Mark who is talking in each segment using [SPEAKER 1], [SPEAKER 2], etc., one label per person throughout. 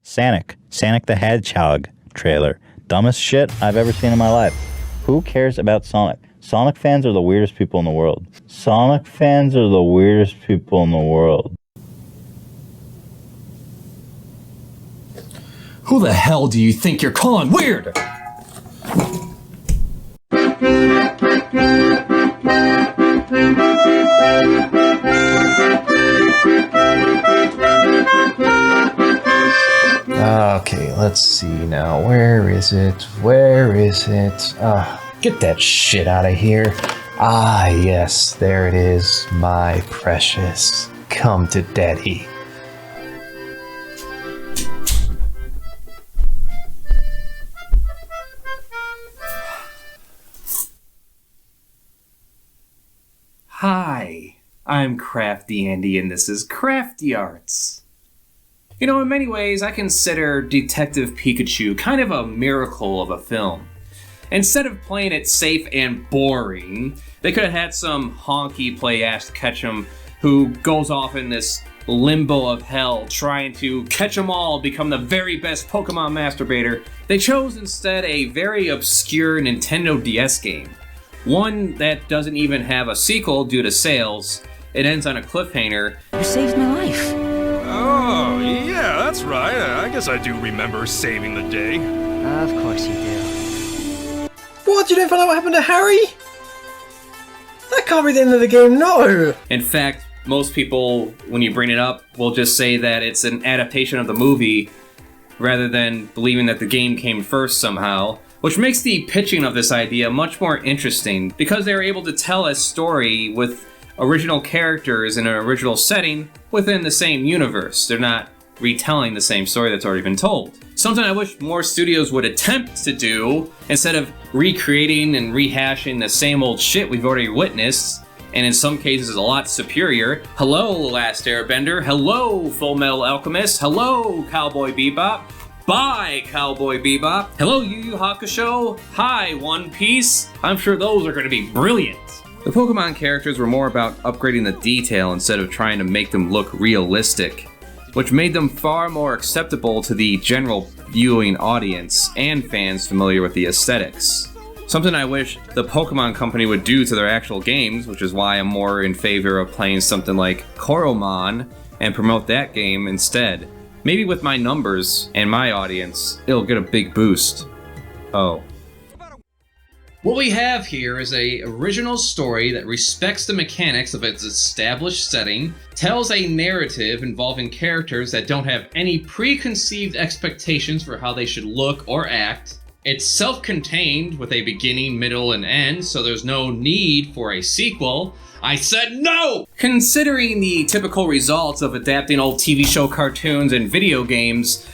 [SPEAKER 1] Sonic the Hedgehog trailer. Dumbest shit I've ever seen in my life. Who cares about Sonic? Sonic fans are the weirdest people in the world. Sonic fans are the weirdest people in the world.
[SPEAKER 2] Who the hell do you think you're calling weird?
[SPEAKER 3] Okay, let's see now. Where is it? Where is it? Get that shit out of here. Ah, yes, there it is, my precious. Come to daddy.
[SPEAKER 2] Hi, I'm CraftyAndy and this is Crafty Arts. You know, in many ways, I consider Detective Pikachu kind of a miracle of a film. Instead of playing it safe and boring, they could have had some honky play Ash Ketchum who goes off in this limbo of hell trying to catch them all, become the very best Pokemon masturbator. They chose instead a very obscure Nintendo DS game. One that doesn't even have a sequel due to sales. It ends on a cliffhanger.
[SPEAKER 4] You saved my life.
[SPEAKER 5] Oh, yeah, that's right. I guess I do remember saving the day.
[SPEAKER 4] Of course you do.
[SPEAKER 6] What? You don't find out what happened to Harry? That can't be the end of the game, no!
[SPEAKER 2] In fact, most people, when you bring it up, will just say that it's an adaptation of the movie rather than believing that the game came first somehow, which makes the pitching of this idea much more interesting because they were able to tell a story with original characters in an original setting within the same universe. They're not retelling the same story that's already been told. Something I wish more studios would attempt to do instead of recreating and rehashing the same old shit we've already witnessed, and in some cases a lot superior. Hello, Last Airbender. Hello, Full Metal Alchemist. Hello, Cowboy Bebop. Bye, Cowboy Bebop. Hello, Yu Yu Hakusho. Hi, One Piece. I'm sure those are going to be brilliant. The Pokemon characters were more about upgrading the detail instead of trying to make them look realistic, which made them far more acceptable to the general viewing audience and fans familiar with the aesthetics. Something I wish the Pokemon Company would do to their actual games, which is why I'm more in favor of playing something like Koromon and promote that game instead. Maybe with my numbers and my audience, it'll get a big boost. Oh. What we have here is an original story that respects the mechanics of its established setting, tells a narrative involving characters that don't have any preconceived expectations for how they should look or act. It's self-contained with a beginning, middle, and end, so there's no need for a sequel. I said no! Considering the typical results of adapting old TV show cartoons and video games,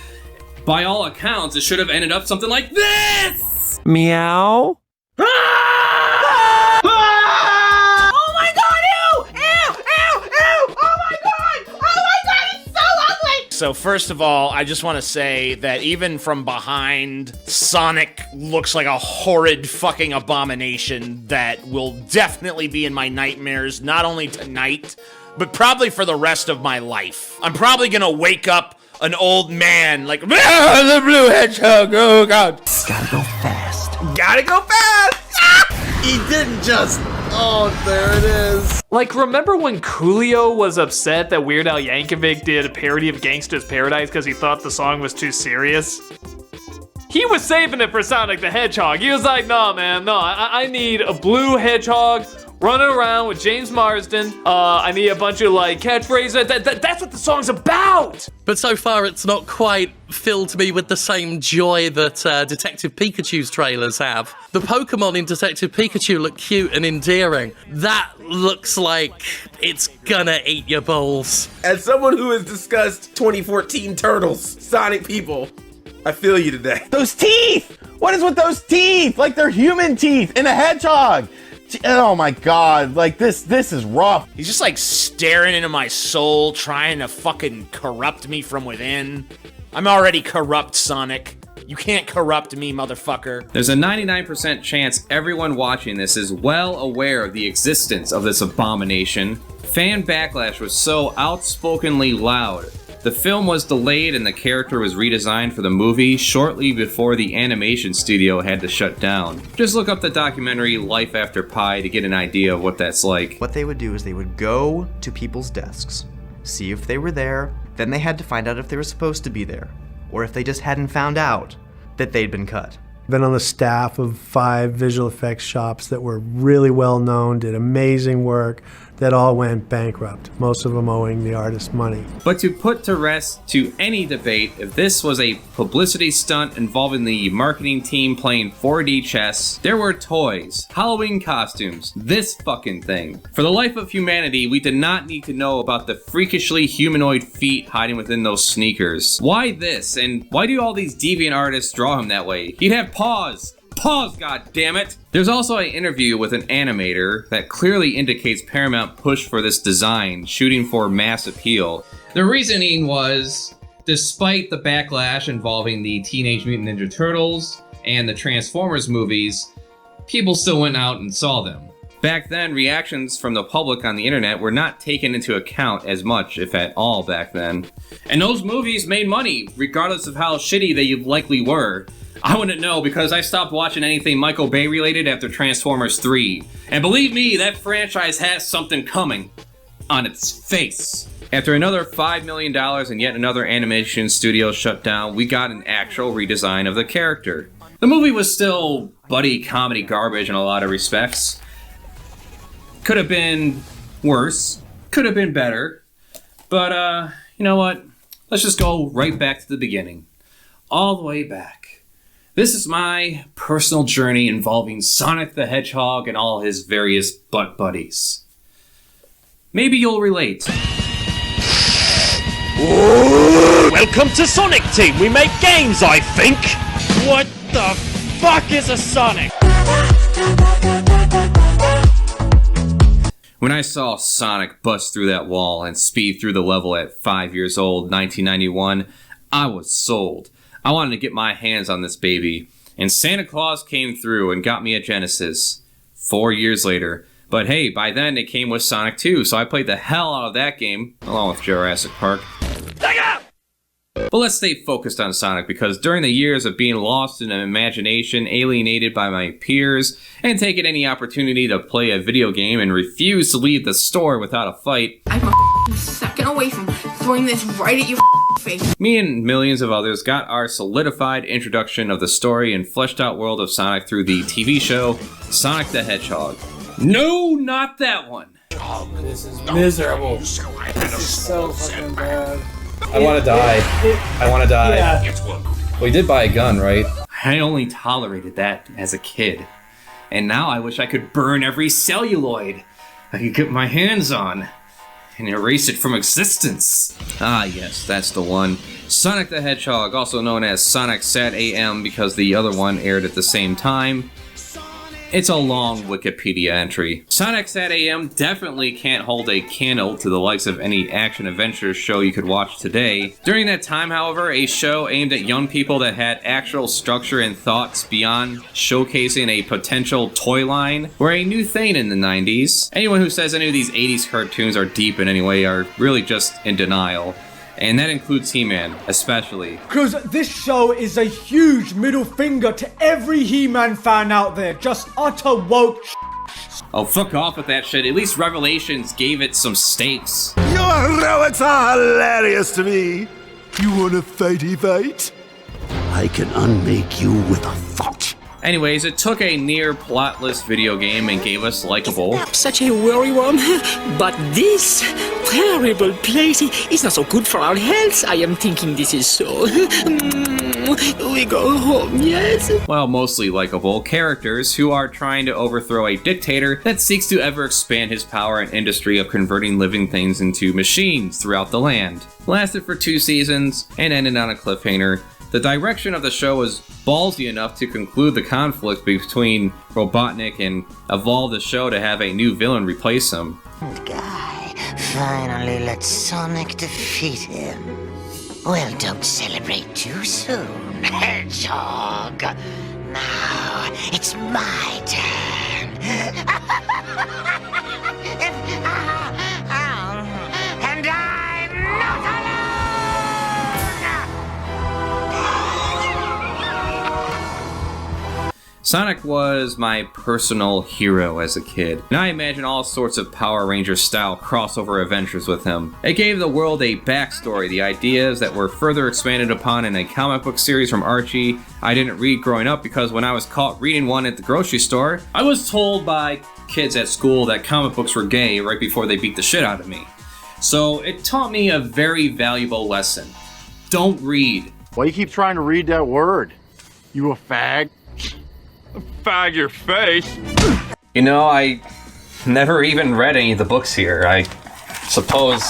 [SPEAKER 2] by all accounts, it should have ended up something like this!
[SPEAKER 6] Meow?
[SPEAKER 4] Ah! Ah! Oh my god, ew! Ew! Ew! Ew! Oh my god! Oh my god, it's so ugly!
[SPEAKER 7] So first of all, I just want to say that even from behind, Sonic looks like a horrid fucking abomination that will definitely be in my nightmares, not only tonight, but probably for the rest of my life. I'm probably gonna wake up an old man like, "Ah, the blue hedgehog, oh god."
[SPEAKER 4] Gotta go fast.
[SPEAKER 7] Gotta go fast!
[SPEAKER 6] He didn't just... Oh, there it is.
[SPEAKER 8] Like, remember when Coolio was upset that Weird Al Yankovic did a parody of Gangsta's Paradise because he thought the song was too serious? He was saving it for Sonic the Hedgehog. He was like, no, man, no, I need a blue hedgehog running around with James Marsden. I need a bunch of, like, catchphrases. That's what the song's about!
[SPEAKER 9] But so far, it's not quite filled me with the same joy that Detective Pikachu's trailers have. The Pokemon in Detective Pikachu look cute and endearing. That looks like it's gonna eat your balls.
[SPEAKER 6] As someone who has discussed 2014 Turtles, Sonic people, I feel you today.
[SPEAKER 1] Those teeth! What is with those teeth? Like they're human teeth in a hedgehog. Oh my god, like this is rough.
[SPEAKER 7] He's just like staring into my soul, trying to fucking corrupt me from within. I'm already corrupt, Sonic. You can't corrupt me, motherfucker.
[SPEAKER 2] There's a 99% chance everyone watching this is well aware of the existence of this abomination. Fan backlash was so outspokenly loud The film was delayed and the character was redesigned for the movie shortly before the animation studio had to shut down. Just look up the documentary Life After Pi to get an idea of what that's like.
[SPEAKER 10] What they would do is they would go to people's desks, see if they were there, then they had to find out if they were supposed to be there, or if they just hadn't found out that they'd been cut.
[SPEAKER 11] Been on the staff of 5 visual effects shops that were really well known, did amazing work, that all went bankrupt, most of them owing the artist money.
[SPEAKER 2] But to put to rest to any debate if this was a publicity stunt involving the marketing team playing 4D chess, there were toys, Halloween costumes, this fucking thing. For the life of humanity, we did not need to know about the freakishly humanoid feet hiding within those sneakers. Why this, and why do all these deviant artists draw him that way? He'd have paws! Pause, goddammit! There's also an interview with an animator that clearly indicates Paramount pushed for this design, shooting for mass appeal. The reasoning was, despite the backlash involving the Teenage Mutant Ninja Turtles and the Transformers movies, people still went out and saw them. Back then, reactions from the public on the internet were not taken into account as much, if at all, back then. And those movies made money, regardless of how shitty they likely were. I wouldn't know because I stopped watching anything Michael Bay related after Transformers 3. And believe me, that franchise has something coming on its face. After another $5 million and yet another animation studio shut down, we got an actual redesign of the character. The movie was still buddy comedy garbage in a lot of respects. Could have been worse, could have been better, but you know what? Let's just go right back to the beginning. All the way back. This is my personal journey involving Sonic the Hedgehog and all his various butt buddies. Maybe you'll relate.
[SPEAKER 12] Ooh, welcome to Sonic Team. We make games, I think. What the fuck is a Sonic?
[SPEAKER 2] When I saw Sonic bust through that wall and speed through the level at 5 years old, 1991, I was sold. I wanted to get my hands on this baby, and Santa Claus came through and got me a Genesis 4 years later. But hey, by then it came with Sonic 2, so I played the hell out of that game, along with Jurassic Park. But let's stay focused on Sonic, because during the years of being lost in an imagination, alienated by my peers, and taking any opportunity to play a video game and refuse to leave the store without a fight,
[SPEAKER 4] I'm a second away from throwing this right at your face.
[SPEAKER 2] Me and millions of others got our solidified introduction of the story and fleshed out world of Sonic through the TV show Sonic the Hedgehog. No, not that one.
[SPEAKER 13] Oh, this is miserable. This is so fucking bad.
[SPEAKER 3] I want to die. I want to die.
[SPEAKER 13] Yeah.
[SPEAKER 3] Well, you did buy a gun, right?
[SPEAKER 2] I only tolerated that as a kid. And now I wish I could burn every celluloid I could get my hands on and erase it from existence. Ah yes, that's the one. Sonic the Hedgehog, also known as SonicSATAM because the other one aired at the same time. It's a long Wikipedia entry. SonicSATAM definitely can't hold a candle to the likes of any action-adventure show you could watch today. During that time, however, a show aimed at young people that had actual structure and thoughts beyond showcasing a potential toy line were a new thing in the 90s. Anyone who says any of these 80s cartoons are deep in any way are really just in denial. And that includes He-Man, especially.
[SPEAKER 14] Because this show is a huge middle finger to every He-Man fan out there. Just utter woke
[SPEAKER 2] Oh, fuck off with that shit. At least Revelations gave it some stakes.
[SPEAKER 15] Your relics are hilarious to me. You want a fighty fight? I can unmake you with a thought.
[SPEAKER 2] Anyways, it took a near plotless video game and gave us likable.
[SPEAKER 16] Such a worry one, but this terrible place is not so good for our health. I am thinking this is so. We go home, yes?
[SPEAKER 2] Well, mostly likable characters who are trying to overthrow a dictator that seeks to ever expand his power and industry of converting living things into machines throughout the land. Lasted for 2 seasons and ended on a cliffhanger. The direction of the show was ballsy enough to conclude the conflict between Robotnik and evolve the show to have a new villain replace him.
[SPEAKER 17] Guy finally let Sonic defeat him. Well, don't celebrate too soon, Hedgehog. Now it's my turn. And I'm not alone!
[SPEAKER 2] Sonic was my personal hero as a kid, and I imagine all sorts of Power Ranger style crossover adventures with him. It gave the world a backstory, the ideas that were further expanded upon in a comic book series from Archie I didn't read growing up because when I was caught reading one at the grocery store, I was told by kids at school that comic books were gay right before they beat the shit out of me. So it taught me a very valuable lesson. Don't read.
[SPEAKER 18] Why you keep trying to read that word? You a fag?
[SPEAKER 5] Fag your face.
[SPEAKER 2] You know, I never even read any of the books here. I suppose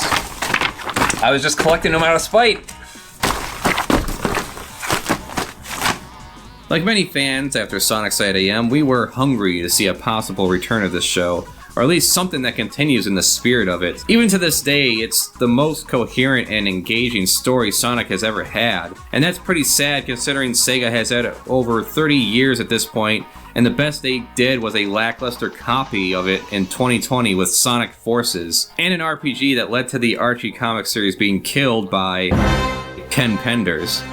[SPEAKER 2] I was just collecting them out of spite. Like many fans after SonicSATAM, we were hungry to see a possible return of this show, or at least something that continues in the spirit of it. Even to this day, it's the most coherent and engaging story Sonic has ever had, and that's pretty sad considering Sega has had over 30 years at this point, and the best they did was a lackluster copy of it in 2020 with Sonic Forces, and an RPG that led to the Archie comic series being killed by Ken Penders.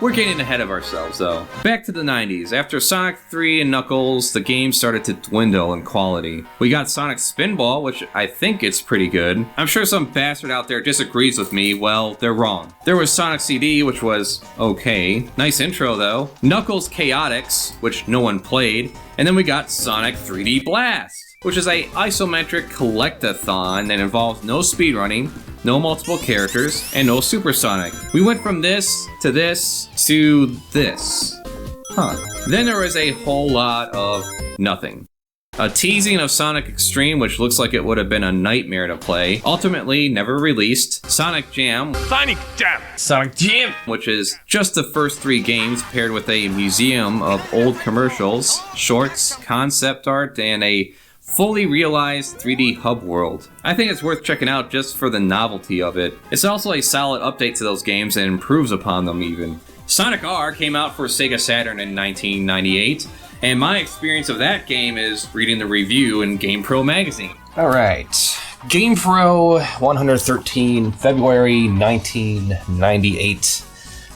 [SPEAKER 2] We're getting ahead of ourselves though. Back to the 90s. After Sonic 3 and Knuckles, the game started to dwindle in quality. We got Sonic Spinball, which I think it's pretty good. I'm sure some bastard out there disagrees with me. Well, they're wrong. There was Sonic CD, which was okay. Nice intro though. Knuckles Chaotix, which no one played. And then we got Sonic 3D Blast, which is a isometric collectathon that involves no speedrunning, no multiple characters, and no Supersonic. We went from this to this to this. Then there was a whole lot of nothing. A teasing of Sonic Extreme, which looks like it would have been a nightmare to play, ultimately never released. Sonic Jam,
[SPEAKER 5] Sonic Jam,
[SPEAKER 2] which is just the first 3 games paired with a museum of old commercials, shorts, concept art, and a fully realized 3D hub world. I think it's worth checking out just for the novelty of it. It's also a solid update to those games and improves upon them even. Sonic R came out for Sega Saturn in 1998, and my experience of that game is reading the review in GamePro magazine.
[SPEAKER 19] Alright, GamePro 113, February 1998.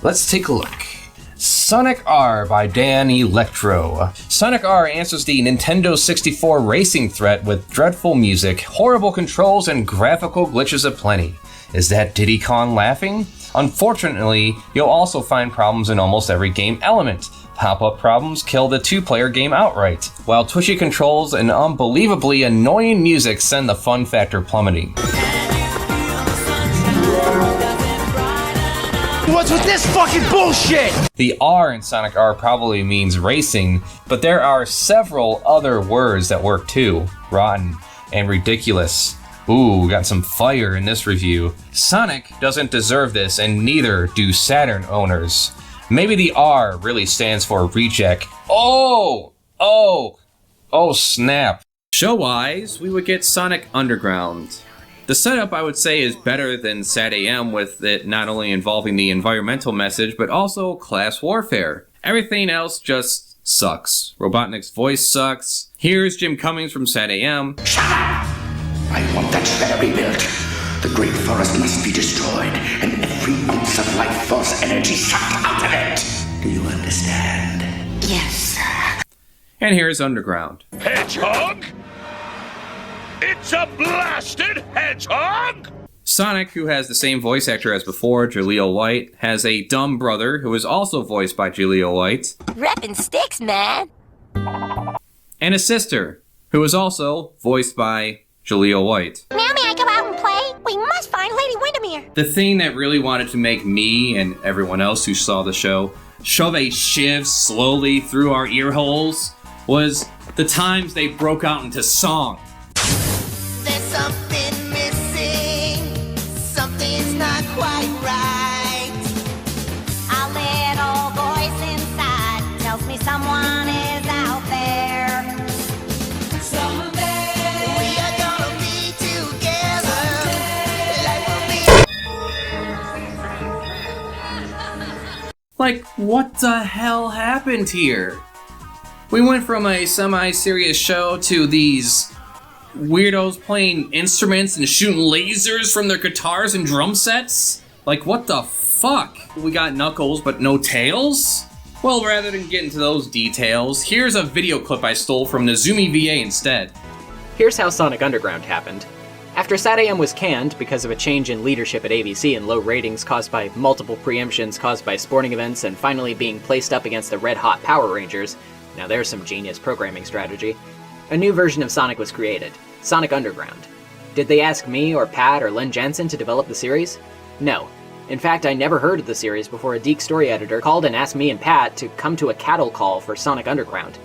[SPEAKER 19] Let's take a look. Sonic R by Dan Electro. Sonic R answers the Nintendo 64 racing threat with dreadful music, horrible controls, and graphical glitches aplenty. Is that Diddy Kong laughing? Unfortunately, you'll also find problems in almost every game element. Pop-up problems kill the 2-player game outright, while twitchy controls and unbelievably annoying music send the fun factor plummeting.
[SPEAKER 12] What's with this fucking bullshit?
[SPEAKER 19] The R in Sonic R probably means racing, but there are several other words that work too. Rotten and ridiculous. Ooh, got some fire in this review. Sonic doesn't deserve this, and neither do Saturn owners. Maybe the R really stands for reject. Oh snap.
[SPEAKER 2] Show-wise, we would get Sonic Underground. The setup, I would say, is better than SATAM, with it not only involving the environmental message, but also class warfare. Everything else just sucks. Robotnik's voice sucks. Here's Jim Cummings from SATAM.
[SPEAKER 20] I want that shell rebuilt. The great forest must be destroyed, and every ounce of life force energy sucked out of it. Do you understand?
[SPEAKER 17] Yes, sir.
[SPEAKER 2] And here's Underground.
[SPEAKER 12] Hedgehog? It's a blasted hedgehog!
[SPEAKER 2] Sonic, who has the same voice actor as before, Jaleel White, has a dumb brother who is also voiced by Jaleel White.
[SPEAKER 17] Reppin' sticks, man.
[SPEAKER 2] And a sister, who is also voiced by Jaleel White.
[SPEAKER 17] Now may I go out and play? We must find Lady Windermere.
[SPEAKER 2] The thing that really wanted to make me and everyone else who saw the show shove a shiv slowly through our ear holes was the times they broke out into song.
[SPEAKER 4] There's something missing. Something's not quite right.
[SPEAKER 21] A little voice inside tells me someone is out there.
[SPEAKER 4] Someday we are gonna be together.
[SPEAKER 2] Like, what the hell happened here? We went from a semi-serious show to these weirdos playing instruments and shooting lasers from their guitars and drum sets? Like, what the fuck? We got Knuckles, but no Tails? Well, rather than get into those details, here's a video clip I stole from NAzumiVA instead.
[SPEAKER 8] Here's how Sonic Underground happened. After SATAM was canned because of a change in leadership at ABC and low ratings caused by multiple preemptions caused by sporting events and finally being placed up against the red-hot Power Rangers, now there's some genius programming strategy, a new version of Sonic was created, Sonic Underground. Did they ask me or Pat or Len Jensen to develop the series? No. In fact, I never heard of the series before a Deke story editor called and asked me and Pat to come to a cattle call for Sonic Underground.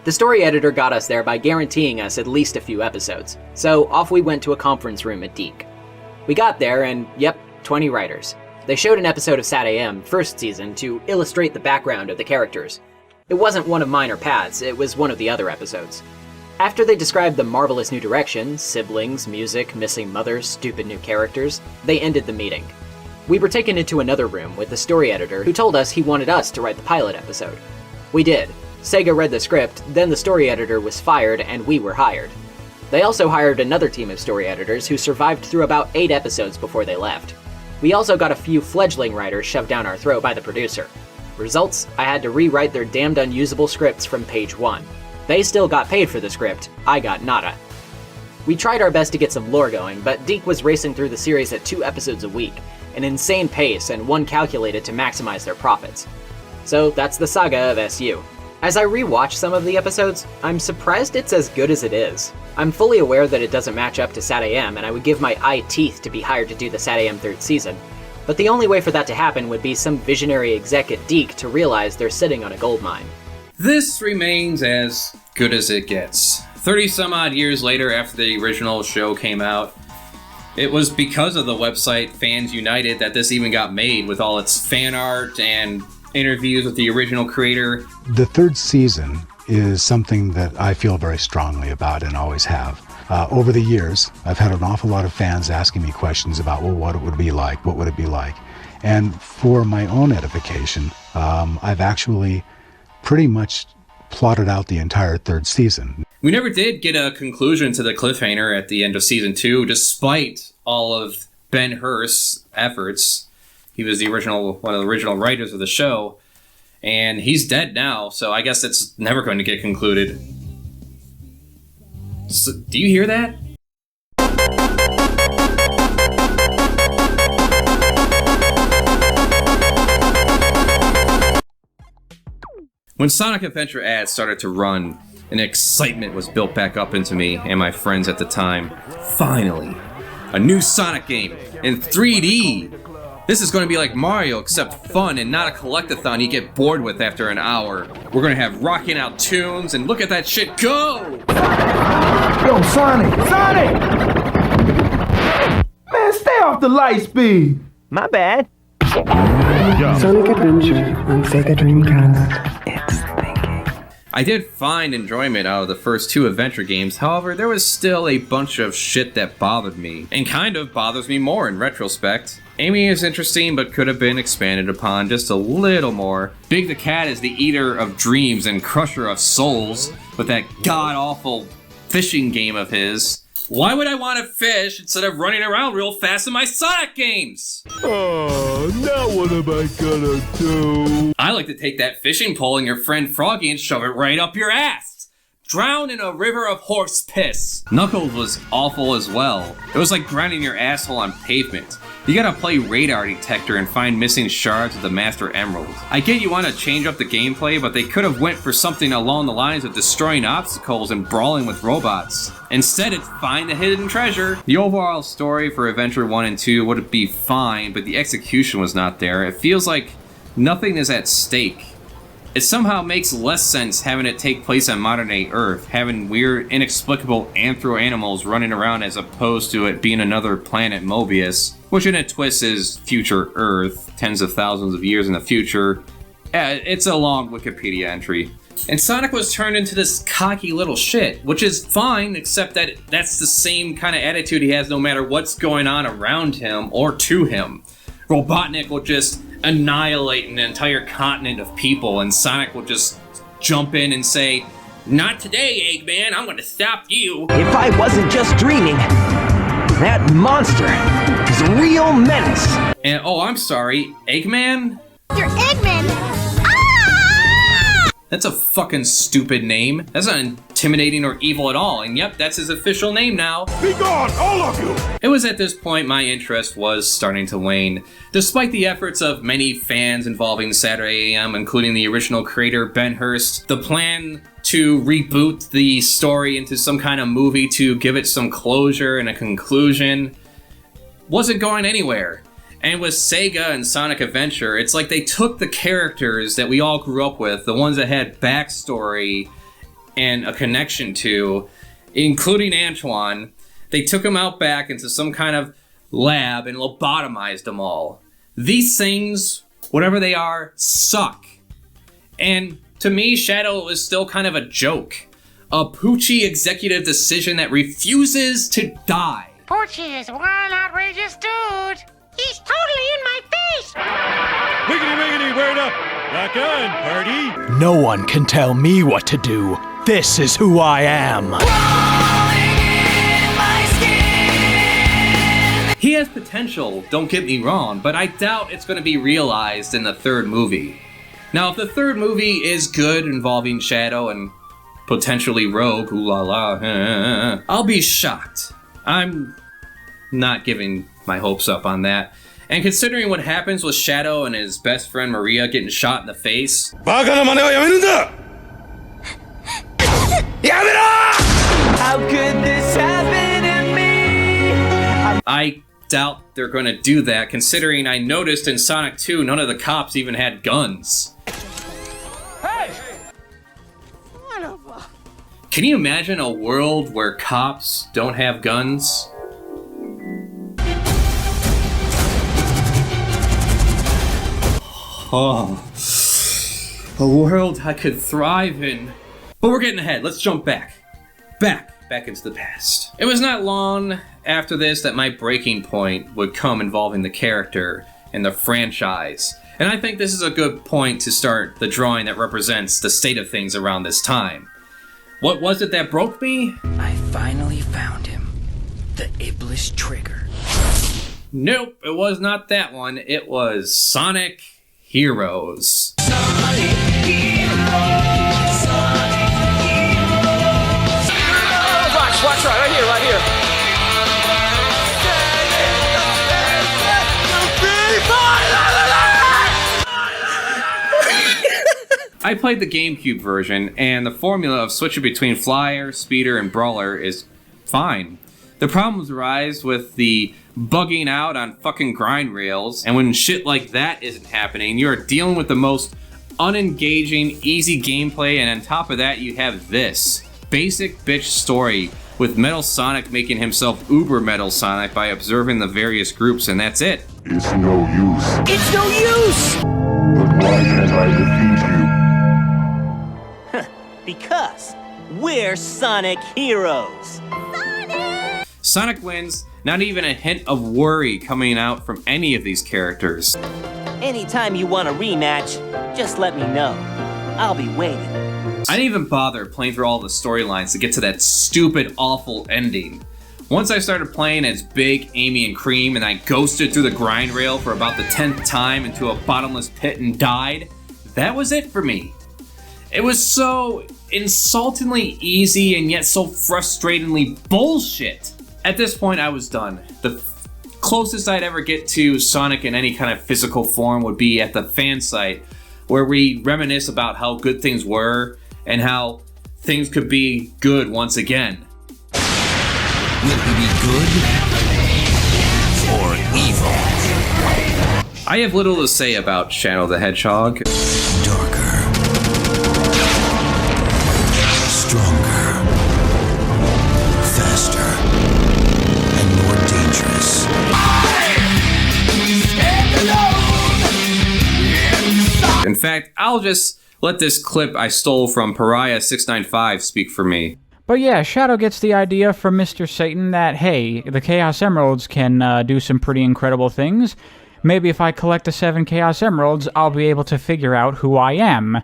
[SPEAKER 8] The story editor got us there by guaranteeing us at least a few episodes, so off we went to a conference room at Deke. We got there and, yep, 20 writers. They showed an episode of SATAM, first season, to illustrate the background of the characters. It wasn't one of mine or Pat's, it was one of the other episodes. After they described the marvelous new direction, siblings, music, missing mothers, stupid new characters, they ended the meeting. We were taken into another room with the story editor who told us he wanted us to write the pilot episode. We did. Sega read the script, then the story editor was fired and we were hired. They also hired another team of story editors who survived through about 8 episodes before they left. We also got a few fledgling writers shoved down our throat by the producer. Results, I had to rewrite their damned unusable scripts from page 1. They still got paid for the script, I got nada. We tried our best to get some lore going, but Deke was racing through the series at 2 episodes a week, an insane pace and one calculated to maximize their profits. So that's the saga of SU. As I rewatch some of the episodes, I'm surprised it's as good as it is. I'm fully aware that it doesn't match up to SATAM, and I would give my eye teeth to be hired to do the SATAM 3rd season. But the only way for that to happen would be some visionary exec at Deke to realize they're sitting on a gold mine.
[SPEAKER 2] This remains as good as it gets. 30 some odd years later after the original show came out, it was because of the website Fans United that this even got made, with all its fan art and interviews with the original creator.
[SPEAKER 22] The 3rd season is something that I feel very strongly about and always have. Over the years, I've had an awful lot of fans asking me questions about, well, what it would be like, what would it be like? And for my own edification, I've actually pretty much plotted out the entire 3rd season.
[SPEAKER 2] We never did get a conclusion to the cliffhanger at the end of season 2, despite all of Ben Hurst's efforts. He was one of the original writers of the show, and he's dead now, so I guess it's never going to get concluded. So, do you hear that? When Sonic Adventure ads started to run, an excitement was built back up into me and my friends at the time. Finally, a new Sonic game in 3D! This is going to be like Mario, except fun and not a collectathon you get bored with after an hour. We're going to have rocking out tunes and look at that shit go!
[SPEAKER 23] Yo, Sonic! Sonic! Man, stay off the light speed!
[SPEAKER 24] My bad.
[SPEAKER 25] Sonic Adventure on Sega Dreamcast. It's thinking.
[SPEAKER 2] I did find enjoyment out of the first 2 adventure games, however, there was still a bunch of shit that bothered me, and kind of bothers me more in retrospect. Amy is interesting, but could have been expanded upon just a little more. Big the Cat is the eater of dreams and crusher of souls, with that god-awful fishing game of his. Why would I want to fish instead of running around real fast in my Sonic games?
[SPEAKER 23] Oh, now what am I gonna do?
[SPEAKER 2] I like to take that fishing pole and your friend Froggy and shove it right up your ass. Drown in a river of horse piss. Knuckles was awful as well. It was like grinding your asshole on pavement. You gotta play radar detector and find missing shards of the Master Emerald. I get you want to change up the gameplay, but they could have went for something along the lines of destroying obstacles and brawling with robots. Instead, it's find the hidden treasure. The overall story for Adventure 1 and 2 would be fine, but the execution was not there. It feels like nothing is at stake. It somehow makes less sense having it take place on modern-day Earth, having weird, inexplicable anthro-animals running around as opposed to it being another planet Mobius, which in a twist is future Earth, tens of thousands of years in the future. It's a long Wikipedia entry. And Sonic was turned into this cocky little shit, which is fine, except that that's the same kind of attitude he has no matter what's going on around him or to him. Robotnik will just annihilate an entire continent of people, and Sonic will just jump in and say, "Not today, Eggman, I'm gonna stop you."
[SPEAKER 24] If I wasn't just dreaming, that monster is a real menace.
[SPEAKER 2] And oh, I'm sorry, Eggman?
[SPEAKER 17] You're Eggman! Ah!
[SPEAKER 2] That's a fucking stupid name. That's not intimidating or evil at all. And yep, that's his official name now.
[SPEAKER 15] Be gone, all of you!
[SPEAKER 2] It was at this point my interest was starting to wane. Despite the efforts of many fans involving Saturday AM, including the original creator Ben Hurst, the plan to reboot the story into some kind of movie to give it some closure and a conclusion wasn't going anywhere. And with Sega and Sonic Adventure, it's like they took the characters that we all grew up with, the ones that had backstory and a connection to, including Antoine, they took them out back into some kind of lab and lobotomized them all. These things, whatever they are, suck. And to me, Shadow is still kind of a joke. A poochy executive decision that refuses to die.
[SPEAKER 21] Archie is one outrageous dude. He's totally in my face.
[SPEAKER 12] Wiggity wiggity, word up! Rock on, party!
[SPEAKER 1] No one can tell me what to do. This is who I am.
[SPEAKER 2] He has potential, don't get me wrong, but I doubt it's going to be realized in the third movie. Now, if the third movie is good involving Shadow and potentially Rogue, ooh la la, I'll be shocked. I'm not giving my hopes up on that. And considering what happens with Shadow and his best friend Maria getting shot in the face,
[SPEAKER 12] How
[SPEAKER 4] could this happen to me?
[SPEAKER 2] I doubt they're going to do that, considering I noticed in Sonic 2 none of the cops even had guns.
[SPEAKER 4] Hey!
[SPEAKER 2] Can you imagine a world where cops don't have guns? Oh, a world I could thrive in. But we're getting ahead. Let's jump back into the past. It was not long after this that my breaking point would come involving the character and the franchise. And I think this is a good point to start the drawing that represents the state of things around this time. What was it that broke me?
[SPEAKER 4] I finally found him. The Iblis Trigger.
[SPEAKER 2] Nope, it was not that one. It was Sonic Heroes.
[SPEAKER 4] Watch right here.
[SPEAKER 2] I played the GameCube version, and the formula of switching between Flyer, Speeder, and Brawler is fine. The problems arise with the bugging out on fucking grind rails, and when shit like that isn't happening, you're dealing with the most unengaging, easy gameplay, and on top of that, you have this basic bitch story with Metal Sonic making himself uber Metal Sonic by observing the various groups, and that's it.
[SPEAKER 15] It's no use.
[SPEAKER 4] It's no use!
[SPEAKER 15] But why can't I defeat you?
[SPEAKER 4] Because we're Sonic Heroes.
[SPEAKER 2] Sonic wins, not even a hint of worry coming out from any of these characters.
[SPEAKER 4] Anytime you want a rematch, just let me know. I'll be waiting.
[SPEAKER 2] I didn't even bother playing through all the storylines to get to that stupid, awful ending. Once I started playing as Big, Amy, and Cream, and I ghosted through the grind rail for about the 10th time into a bottomless pit and died, that was it for me. It was so insultingly easy and yet so frustratingly bullshit. At this point, I was done. The closest I'd ever get to Sonic in any kind of physical form would be at the fan site, where we reminisce about how good things were and how things could be good once again.
[SPEAKER 12] Will he be good or evil?
[SPEAKER 2] I have little to say about Shadow the Hedgehog.
[SPEAKER 12] Darker, stronger, faster, and more dangerous.
[SPEAKER 2] In fact, I'll just let this clip I stole from Pariah695 speak for me.
[SPEAKER 6] But yeah, Shadow gets the idea from Mr. Satan that, hey, the Chaos Emeralds can do some pretty incredible things. Maybe if I collect the 7 Chaos Emeralds, I'll be able to figure out who I am.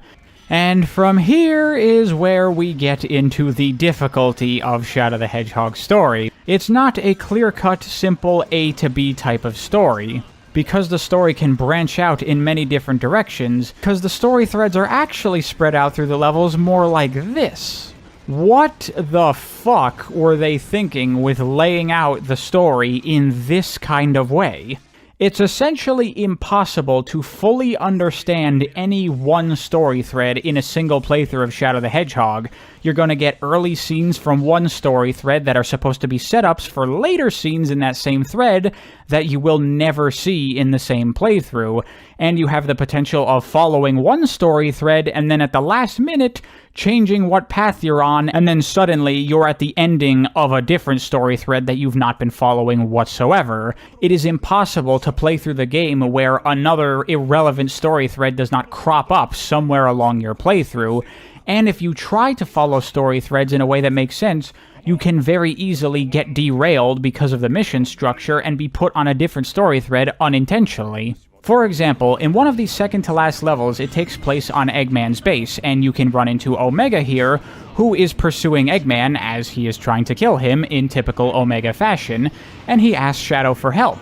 [SPEAKER 6] And from here is where we get into the difficulty of Shadow the Hedgehog's story. It's not a clear-cut, simple A to B type of story. because the story can branch out in many different directions, because the story threads are actually spread out through the levels more like this. What the fuck were they thinking with laying out the story in this kind of way? It's essentially impossible to fully understand any one story thread in a single playthrough of Shadow the Hedgehog. You're going to get early scenes from one story thread that are supposed to be setups for later scenes in that same thread that you will never see in the same playthrough, and you have the potential of following one story thread and then at the last minute changing what path you're on, and then suddenly you're at the ending of a different story thread that you've not been following whatsoever. It is impossible to play through the game where another irrelevant story thread does not crop up somewhere along your playthrough, and if you try to follow story threads in a way that makes sense, you can very easily get derailed because of the mission structure and be put on a different story thread unintentionally. For example, in one of these second-to-last levels, it takes place on Eggman's base, and you can run into Omega here, who is pursuing Eggman as he is trying to kill him in typical Omega fashion, and he asks Shadow for help.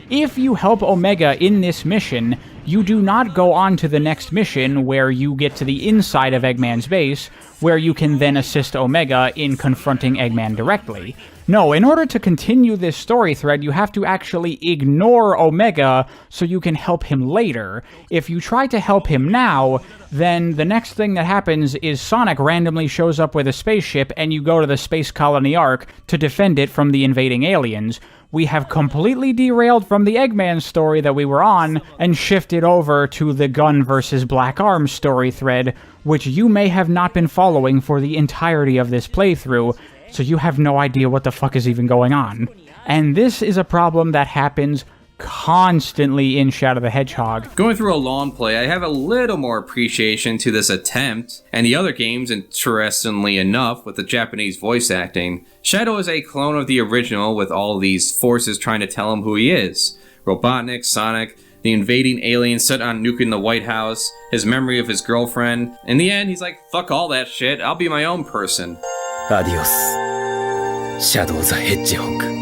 [SPEAKER 6] If you help Omega in this mission, you do not go on to the next mission where you get to the inside of Eggman's base, where you can then assist Omega in confronting Eggman directly. No, in order to continue this story thread, you have to actually ignore Omega so you can help him later. If you try to help him now, then the next thing that happens is Sonic randomly shows up with a spaceship and you go to the Space Colony Ark to defend it from the invading aliens. We have completely derailed from the Eggman story that we were on and shifted over to the Gun vs. Black Arms story thread, which you may have not been following for the entirety of this playthrough, so you have no idea what the fuck is even going on. And this is a problem that happens constantly in Shadow the Hedgehog.
[SPEAKER 2] Going through a long play, I have a little more appreciation to this attempt, and the other games, interestingly enough, with the Japanese voice acting. Shadow is a clone of the original with all these forces trying to tell him who he is. Robotnik, Sonic, the invading aliens set on nuking the White House, his memory of his girlfriend. In the end, he's like, fuck all that shit, I'll be my own person.
[SPEAKER 7] Adios, Shadow the Hedgehog.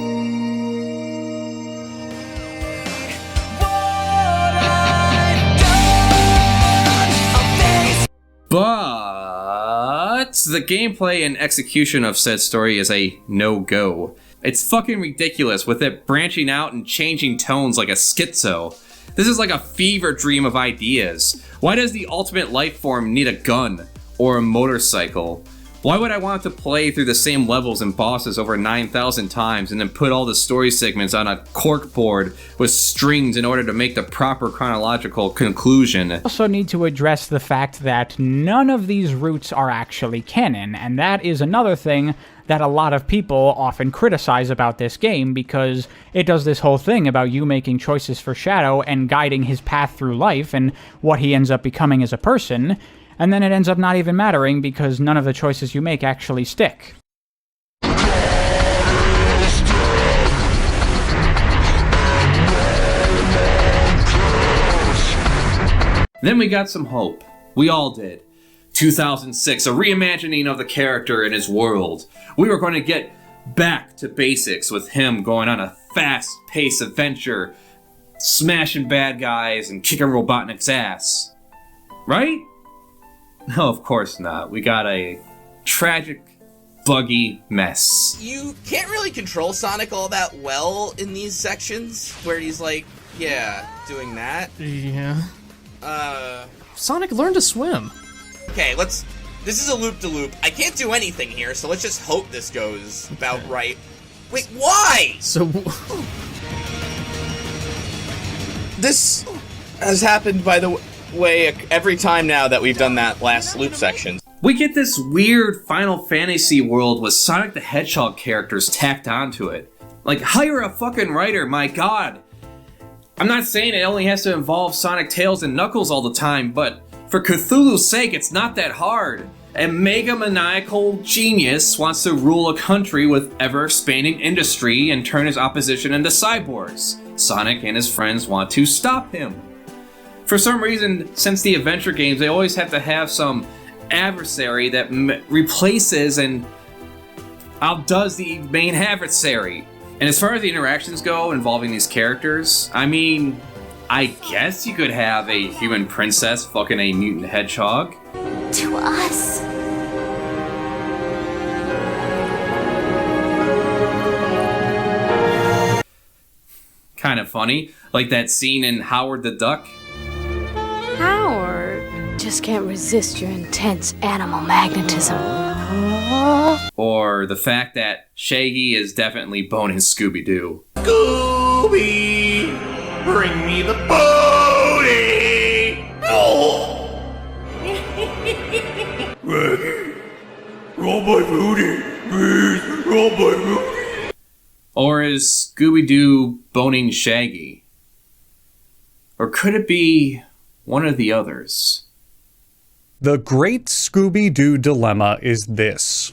[SPEAKER 2] But the gameplay and execution of said story is a no-go. It's fucking ridiculous with it branching out and changing tones like a schizo. This is like a fever dream of ideas. Why does the ultimate life form need a gun or a motorcycle? Why would I want to play through the same levels and bosses over 9,000 times and then put all the story segments on a corkboard with strings in order to make the proper chronological conclusion?
[SPEAKER 6] I also need to address the fact that none of these routes are actually canon, and that is another thing that a lot of people often criticize about this game, because it does this whole thing about you making choices for Shadow and guiding his path through life and what he ends up becoming as a person. And then it ends up not even mattering because none of the choices you make actually stick.
[SPEAKER 2] Then we got some hope. We all did. 2006, a reimagining of the character and his world. We were going to get back to basics with him going on a fast-paced adventure, smashing bad guys and kicking Robotnik's ass. Right? No, of course not. We got a tragic, buggy mess.
[SPEAKER 9] You can't really control Sonic all that well in these sections, where he's like, yeah, doing that.
[SPEAKER 10] Yeah. Sonic learned to swim.
[SPEAKER 9] Okay, this is a loop-de-loop. I can't do anything here, so let's just hope this goes about right. Wait, why?
[SPEAKER 10] So...
[SPEAKER 9] This has happened, by the way, every time now that we've done that last loop section.
[SPEAKER 2] We get this weird Final Fantasy world with Sonic the Hedgehog characters tacked onto it. Like, hire a fucking writer, my god! I'm not saying it only has to involve Sonic, Tails, and Knuckles all the time, but for Cthulhu's sake, it's not that hard. A mega maniacal genius wants to rule a country with ever-expanding industry and turn his opposition into cyborgs. Sonic and his friends want to stop him. For some reason, since the adventure games, they always have to have some adversary that replaces and outdoes the main adversary. And as far as the interactions go involving these characters, I mean, I guess you could have a human princess fucking a mutant hedgehog.
[SPEAKER 17] To us.
[SPEAKER 2] Kind of funny. Like that scene in Howard the Duck.
[SPEAKER 3] Howard just can't resist your intense animal magnetism.
[SPEAKER 2] Or the fact that Shaggy is definitely boning Scooby-Doo.
[SPEAKER 9] Scooby, bring me the booty! Oh!
[SPEAKER 23] Roll my booty, please, roll my booty.
[SPEAKER 2] Or is Scooby-Doo boning Shaggy? Or could it be one of the others?
[SPEAKER 11] The great Scooby-Doo dilemma is this.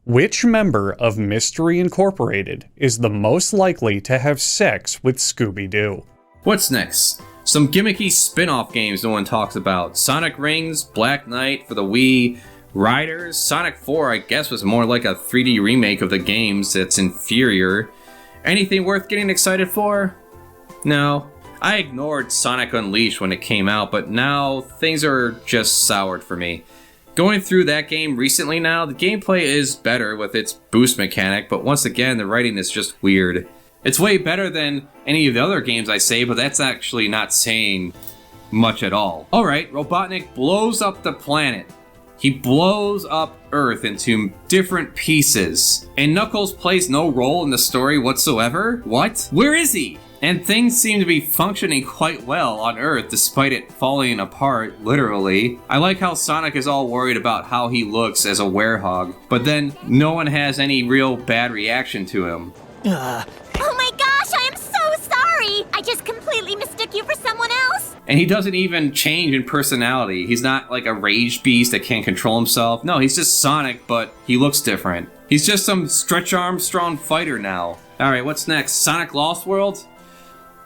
[SPEAKER 11] Which member of Mystery Incorporated is the most likely to have sex with Scooby-Doo?
[SPEAKER 2] What's next? Some gimmicky spin-off games no one talks about. Sonic Rings, Black Knight for the Wii, Riders, Sonic 4 I guess was more like a 3D remake of the games that's inferior. Anything worth getting excited for? No. I ignored Sonic Unleashed when it came out, but now things are just soured for me. Going through that game recently now, the gameplay is better with its boost mechanic, but once again, the writing is just weird. It's way better than any of the other games I say, but that's actually not saying much at all. Alright, Robotnik blows up the planet. He blows up Earth into different pieces. And Knuckles plays no role in the story whatsoever? What? Where is he? And things seem to be functioning quite well on Earth despite it falling apart, literally. I like how Sonic is all worried about how he looks as a werehog, but then no one has any real bad reaction to him.
[SPEAKER 17] Oh my gosh, I am so sorry! I just completely mistook you for someone else!
[SPEAKER 2] And he doesn't even change in personality. He's not like a rage beast that can't control himself. No, he's just Sonic, but he looks different. He's just some Stretch Armstrong fighter now. Alright, what's next? Sonic Lost World?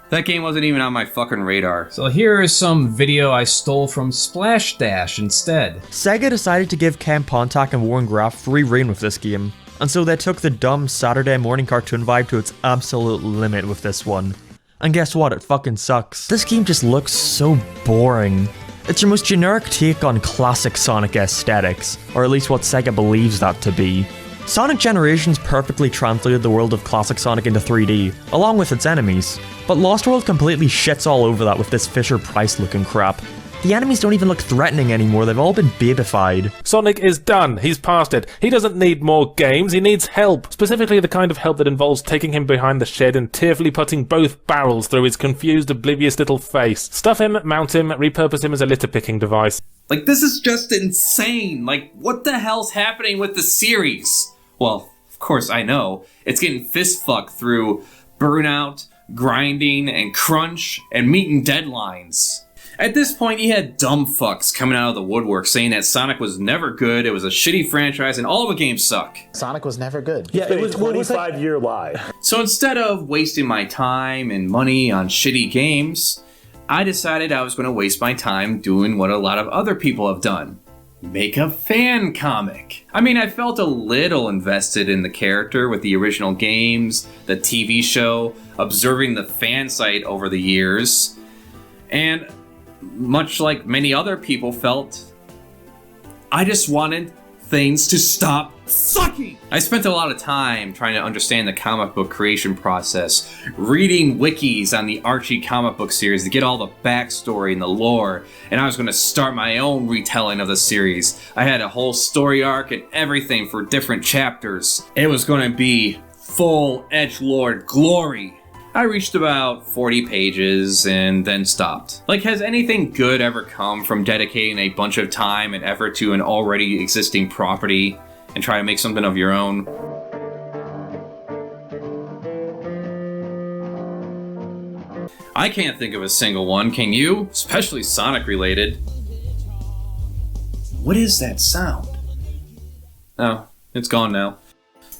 [SPEAKER 2] That game wasn't even on my fucking radar.
[SPEAKER 13] So here is some video I stole from Splash Dash instead.
[SPEAKER 14] Sega decided to give Ken Pontac and Warren Graff free reign with this game, and so they took the dumb Saturday morning cartoon vibe to its absolute limit with this one. And guess what? It fucking sucks. This game just looks so boring. It's your most generic take on classic Sonic aesthetics, or at least what Sega believes that to be. Sonic Generations perfectly translated the world of classic Sonic into 3D, along with its enemies, but Lost World completely shits all over that with this Fisher-Price looking crap. The enemies don't even look threatening anymore, they've all been babified.
[SPEAKER 16] Sonic is done, he's past it. He doesn't need more games, he needs help. Specifically the kind of help that involves taking him behind the shed and tearfully putting both barrels through his confused, oblivious little face. Stuff him, mount him, repurpose him as a litter-picking device.
[SPEAKER 2] Like, this is just insane. Like, what the hell's happening with the series? Well, of course I know. It's getting fist-fucked through Burnout, grinding, and crunch, and meeting deadlines. At this point, you had dumb fucks coming out of the woodwork saying that Sonic was never good, it was a shitty franchise, and all the games suck.
[SPEAKER 26] Sonic was never good.
[SPEAKER 27] Yeah, it was a 25-year lie.
[SPEAKER 2] So instead of wasting my time and money on shitty games, I decided I was going to waste my time doing what a lot of other people have done. Make a fan comic. I mean, I felt a little invested in the character with the original games, the TV show, observing the fan site over the years, and much like many other people felt, I just wanted things to stop sucking. I spent a lot of time trying to understand the comic book creation process, reading wikis on the Archie comic book series to get all the backstory and the lore, and I was going to start my own retelling of the series. I had a whole story arc and everything for different chapters. It was going to be full edgelord glory. I reached about 40 pages and then stopped. Like, has anything good ever come from dedicating a bunch of time and effort to an already existing property and try to make something of your own? I can't think of a single one, can you? Especially Sonic related. What is that sound? Oh, it's gone now.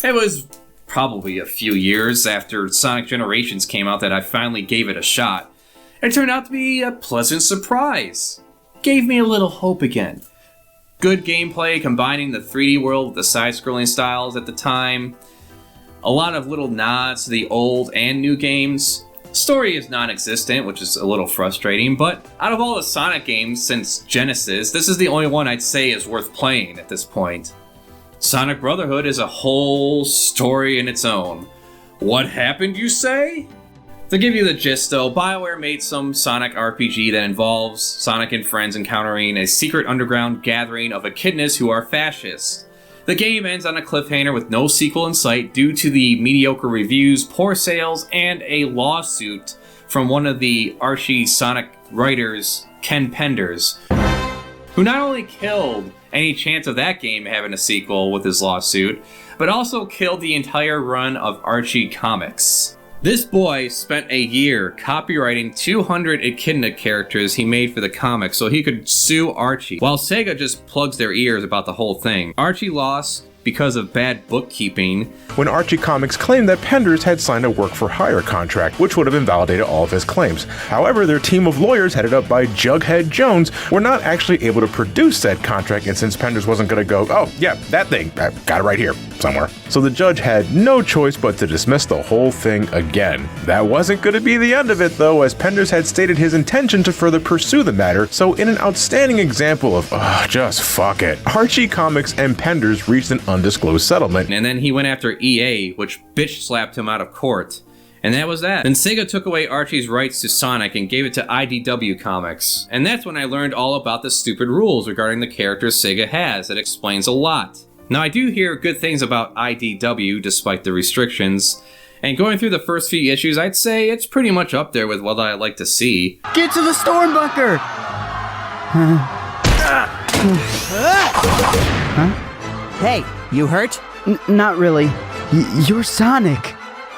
[SPEAKER 2] It was probably a few years after Sonic Generations came out that I finally gave it a shot. It turned out to be a pleasant surprise. Gave me a little hope again. Good gameplay combining the 3D world with the side-scrolling styles at the time. A lot of little nods to the old and new games. Story is non-existent, which is a little frustrating, but out of all the Sonic games since Genesis, this is the only one I'd say is worth playing at this point. Sonic Brotherhood is a whole story in its own. What happened, you say? To give you the gist though, BioWare made some Sonic RPG that involves Sonic and friends encountering a secret underground gathering of echidnas who are fascists. The game ends on a cliffhanger with no sequel in sight due to the mediocre reviews, poor sales, and a lawsuit from one of the Archie Sonic writers, Ken Penders, who not only killed any chance of that game having a sequel with his lawsuit, but also killed the entire run of Archie comics. This boy spent a year copywriting 200 Echidna characters he made for the comic so he could sue Archie, while Sega just plugs their ears about the whole thing. Archie lost because of bad bookkeeping.
[SPEAKER 5] When Archie Comics claimed that Penders had signed a work-for-hire contract, which would have invalidated all of his claims. However, their team of lawyers, headed up by Jughead Jones, were not actually able to produce said contract, and since Penders wasn't going to go, oh yeah, that thing, I got it right here, somewhere. So the judge had no choice but to dismiss the whole thing again. That wasn't going to be the end of it though, as Penders had stated his intention to further pursue the matter, so in an outstanding example of, just fuck it, Archie Comics and Penders reached an undisclosed settlement.
[SPEAKER 2] And then he went after EA, which bitch slapped him out of court. And that was that. Then Sega took away Archie's rights to Sonic and gave it to IDW Comics. And that's when I learned all about the stupid rules regarding the characters Sega has. It explains a lot. Now I do hear good things about IDW despite the restrictions. And going through the first few issues, I'd say it's pretty much up there with what I like to see.
[SPEAKER 8] Get to the Stormbunker!
[SPEAKER 18] Hey, you hurt?
[SPEAKER 8] Not really. You're Sonic.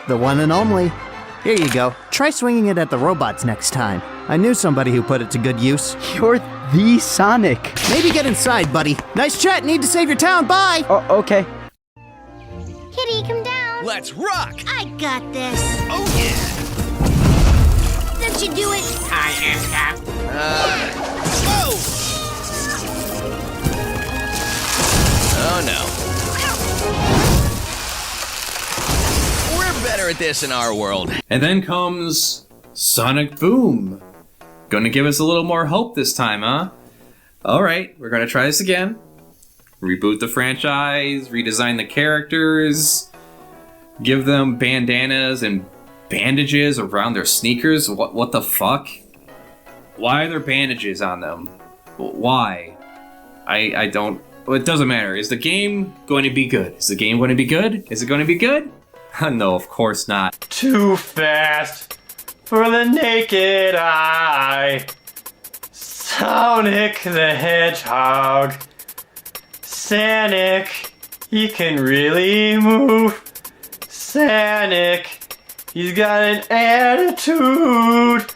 [SPEAKER 18] The one and only. Here you go. Try swinging it at the robots next time. I knew somebody who put it to good use.
[SPEAKER 8] You're the Sonic.
[SPEAKER 18] Maybe get inside, buddy. Nice chat. Need to save your town. Bye.
[SPEAKER 8] Oh, okay.
[SPEAKER 17] Kitty, come down.
[SPEAKER 7] Let's rock!
[SPEAKER 17] I got this.
[SPEAKER 7] Oh yeah!
[SPEAKER 17] That should do it.
[SPEAKER 7] Hi, Hedgehog. Whoa! Oh no. We're better at this in our world.
[SPEAKER 2] And then comes Sonic Boom. Gonna give us a little more hope this time, huh? Alright, we're gonna try this again. Reboot the franchise, redesign the characters, give them bandanas and bandages around their sneakers. What the fuck? Why are there bandages on them? Why? I don't... It doesn't matter. Is the game going to be good? Is the game going to be good? Is it going to be good? No, of course not.
[SPEAKER 12] Too fast for the naked eye. Sonic the Hedgehog. Sonic, he can really move. Sonic, he's got an attitude.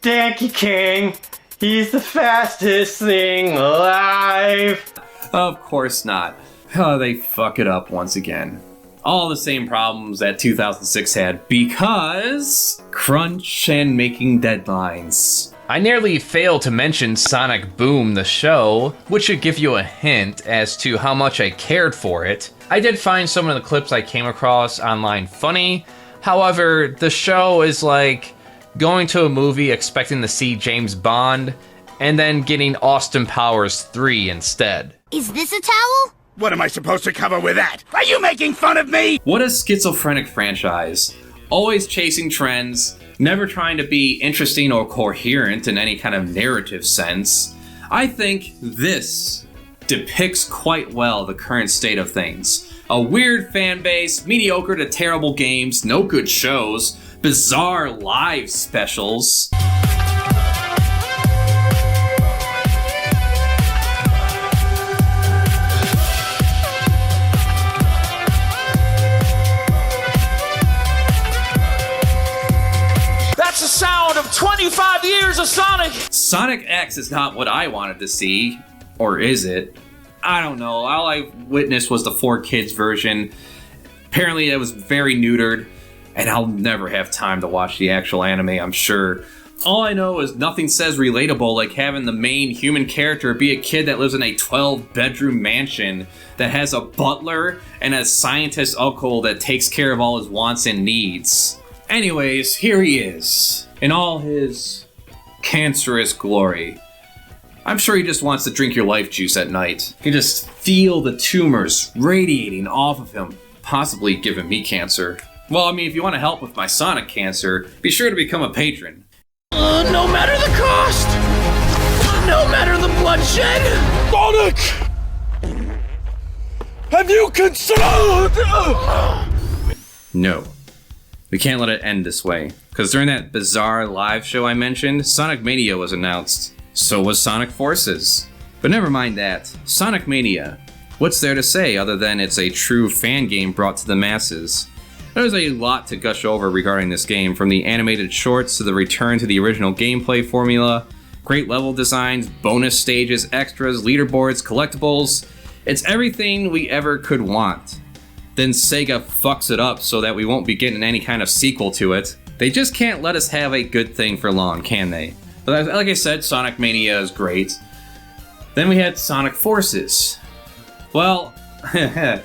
[SPEAKER 12] Donkey King, he's the fastest thing alive.
[SPEAKER 2] Of course not. Oh, they fuck it up once again. All the same problems that 2006 had because crunch and making deadlines.
[SPEAKER 13] I nearly failed to mention Sonic Boom, the show, which should give you a hint as to how much I cared for it. I did find some of the clips I came across online funny. However, the show is like going to a movie expecting to see James Bond and then getting Austin Powers 3 instead.
[SPEAKER 17] Is this a towel?
[SPEAKER 15] What am I supposed to cover with that? Are you making fun of me?
[SPEAKER 2] What a schizophrenic franchise. Always chasing trends, never trying to be interesting or coherent in any kind of narrative sense. I think this depicts quite well the current state of things. A weird fan base, mediocre to terrible games, no good shows, bizarre live specials.
[SPEAKER 12] That's the sound of 25 years of Sonic!
[SPEAKER 2] Sonic X is not what I wanted to see. Or is it? I don't know. All I witnessed was the 4Kids version. Apparently it was very neutered, and I'll never have time to watch the actual anime, I'm sure. All I know is nothing says relatable like having the main human character be a kid that lives in a 12-bedroom mansion that has a butler and a scientist uncle that takes care of all his wants and needs. Anyways, here he is, in all his cancerous glory. I'm sure he just wants to drink your life juice at night. You can just feel the tumors radiating off of him, possibly giving me cancer. Well, I mean, if you want to help with my Sonic cancer, be sure to become a patron.
[SPEAKER 12] No matter the cost! No matter the bloodshed! Sonic! Have you considered?
[SPEAKER 2] No. We can't let it end this way. Because during that bizarre live show I mentioned, Sonic Mania was announced. So was Sonic Forces. But never mind that. Sonic Mania. What's there to say other than it's a true fan game brought to the masses? There's a lot to gush over regarding this game, from the animated shorts to the return to the original gameplay formula, great level designs, bonus stages, extras, leaderboards, collectibles. It's everything we ever could want. Then Sega fucks it up so that we won't be getting any kind of sequel to it. They just can't let us have a good thing for long, can they? But like I said, Sonic Mania is great. Then we had Sonic Forces. Well, the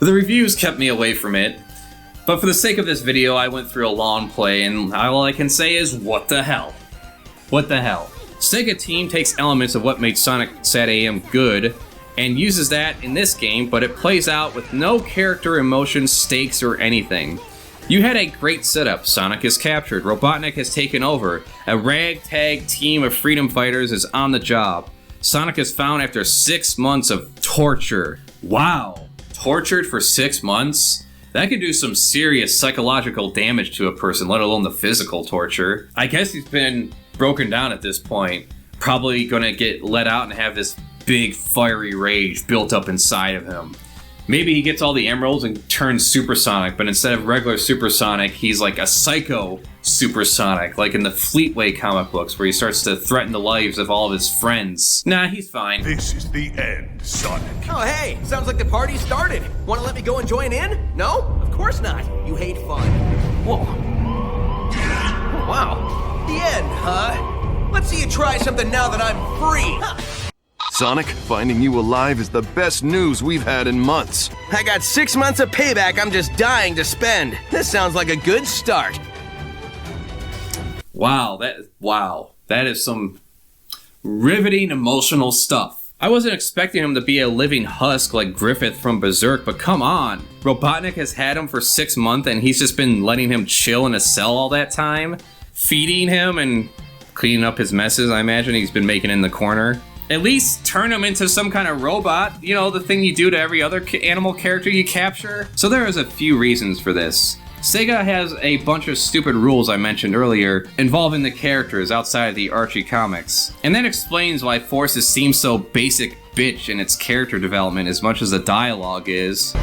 [SPEAKER 2] reviews kept me away from it. But for the sake of this video, I went through a long play, and all I can say is, what the hell? What the hell? Sega Team takes elements of what made SonicSATAM good, and uses that in this game, but it plays out with no character, emotion, stakes, or anything. You had a great setup. Sonic is captured, Robotnik has taken over, a ragtag team of freedom fighters is on the job. Sonic is found after 6 months of torture. Wow, tortured for 6 months? That could do some serious psychological damage to a person, let alone the physical torture. I guess he's been broken down at this point. Probably gonna get let out and have this big fiery rage built up inside of him. Maybe he gets all the emeralds and turns supersonic, but instead of regular supersonic, he's like a psycho supersonic, like in the Fleetway comic books, where he starts to threaten the lives of all of his friends. Nah, he's fine.
[SPEAKER 15] This is the end, Sonic.
[SPEAKER 7] Oh, hey, sounds like the party started. Want to let me go and join in? No? Of course not. You hate fun. Whoa. Oh, wow. The end, huh? Let's see you try something now that I'm free. Huh.
[SPEAKER 19] Sonic, finding you alive is the best news we've had in months.
[SPEAKER 7] I got 6 months of payback I'm just dying to spend. This sounds like a good start.
[SPEAKER 2] Wow, that is some riveting emotional stuff. I wasn't expecting him to be a living husk like Griffith from Berserk, but come on. Robotnik has had him for 6 months and he's just been letting him chill in a cell all that time, feeding him and cleaning up his messes, I imagine he's been making in the corner. At least turn him into some kind of robot, you know, the thing you do to every other animal character you capture. So there is a few reasons for this. Sega has a bunch of stupid rules I mentioned earlier involving the characters outside of the Archie comics. And that explains why Forces seems so basic bitch in its character development as much as the dialogue is.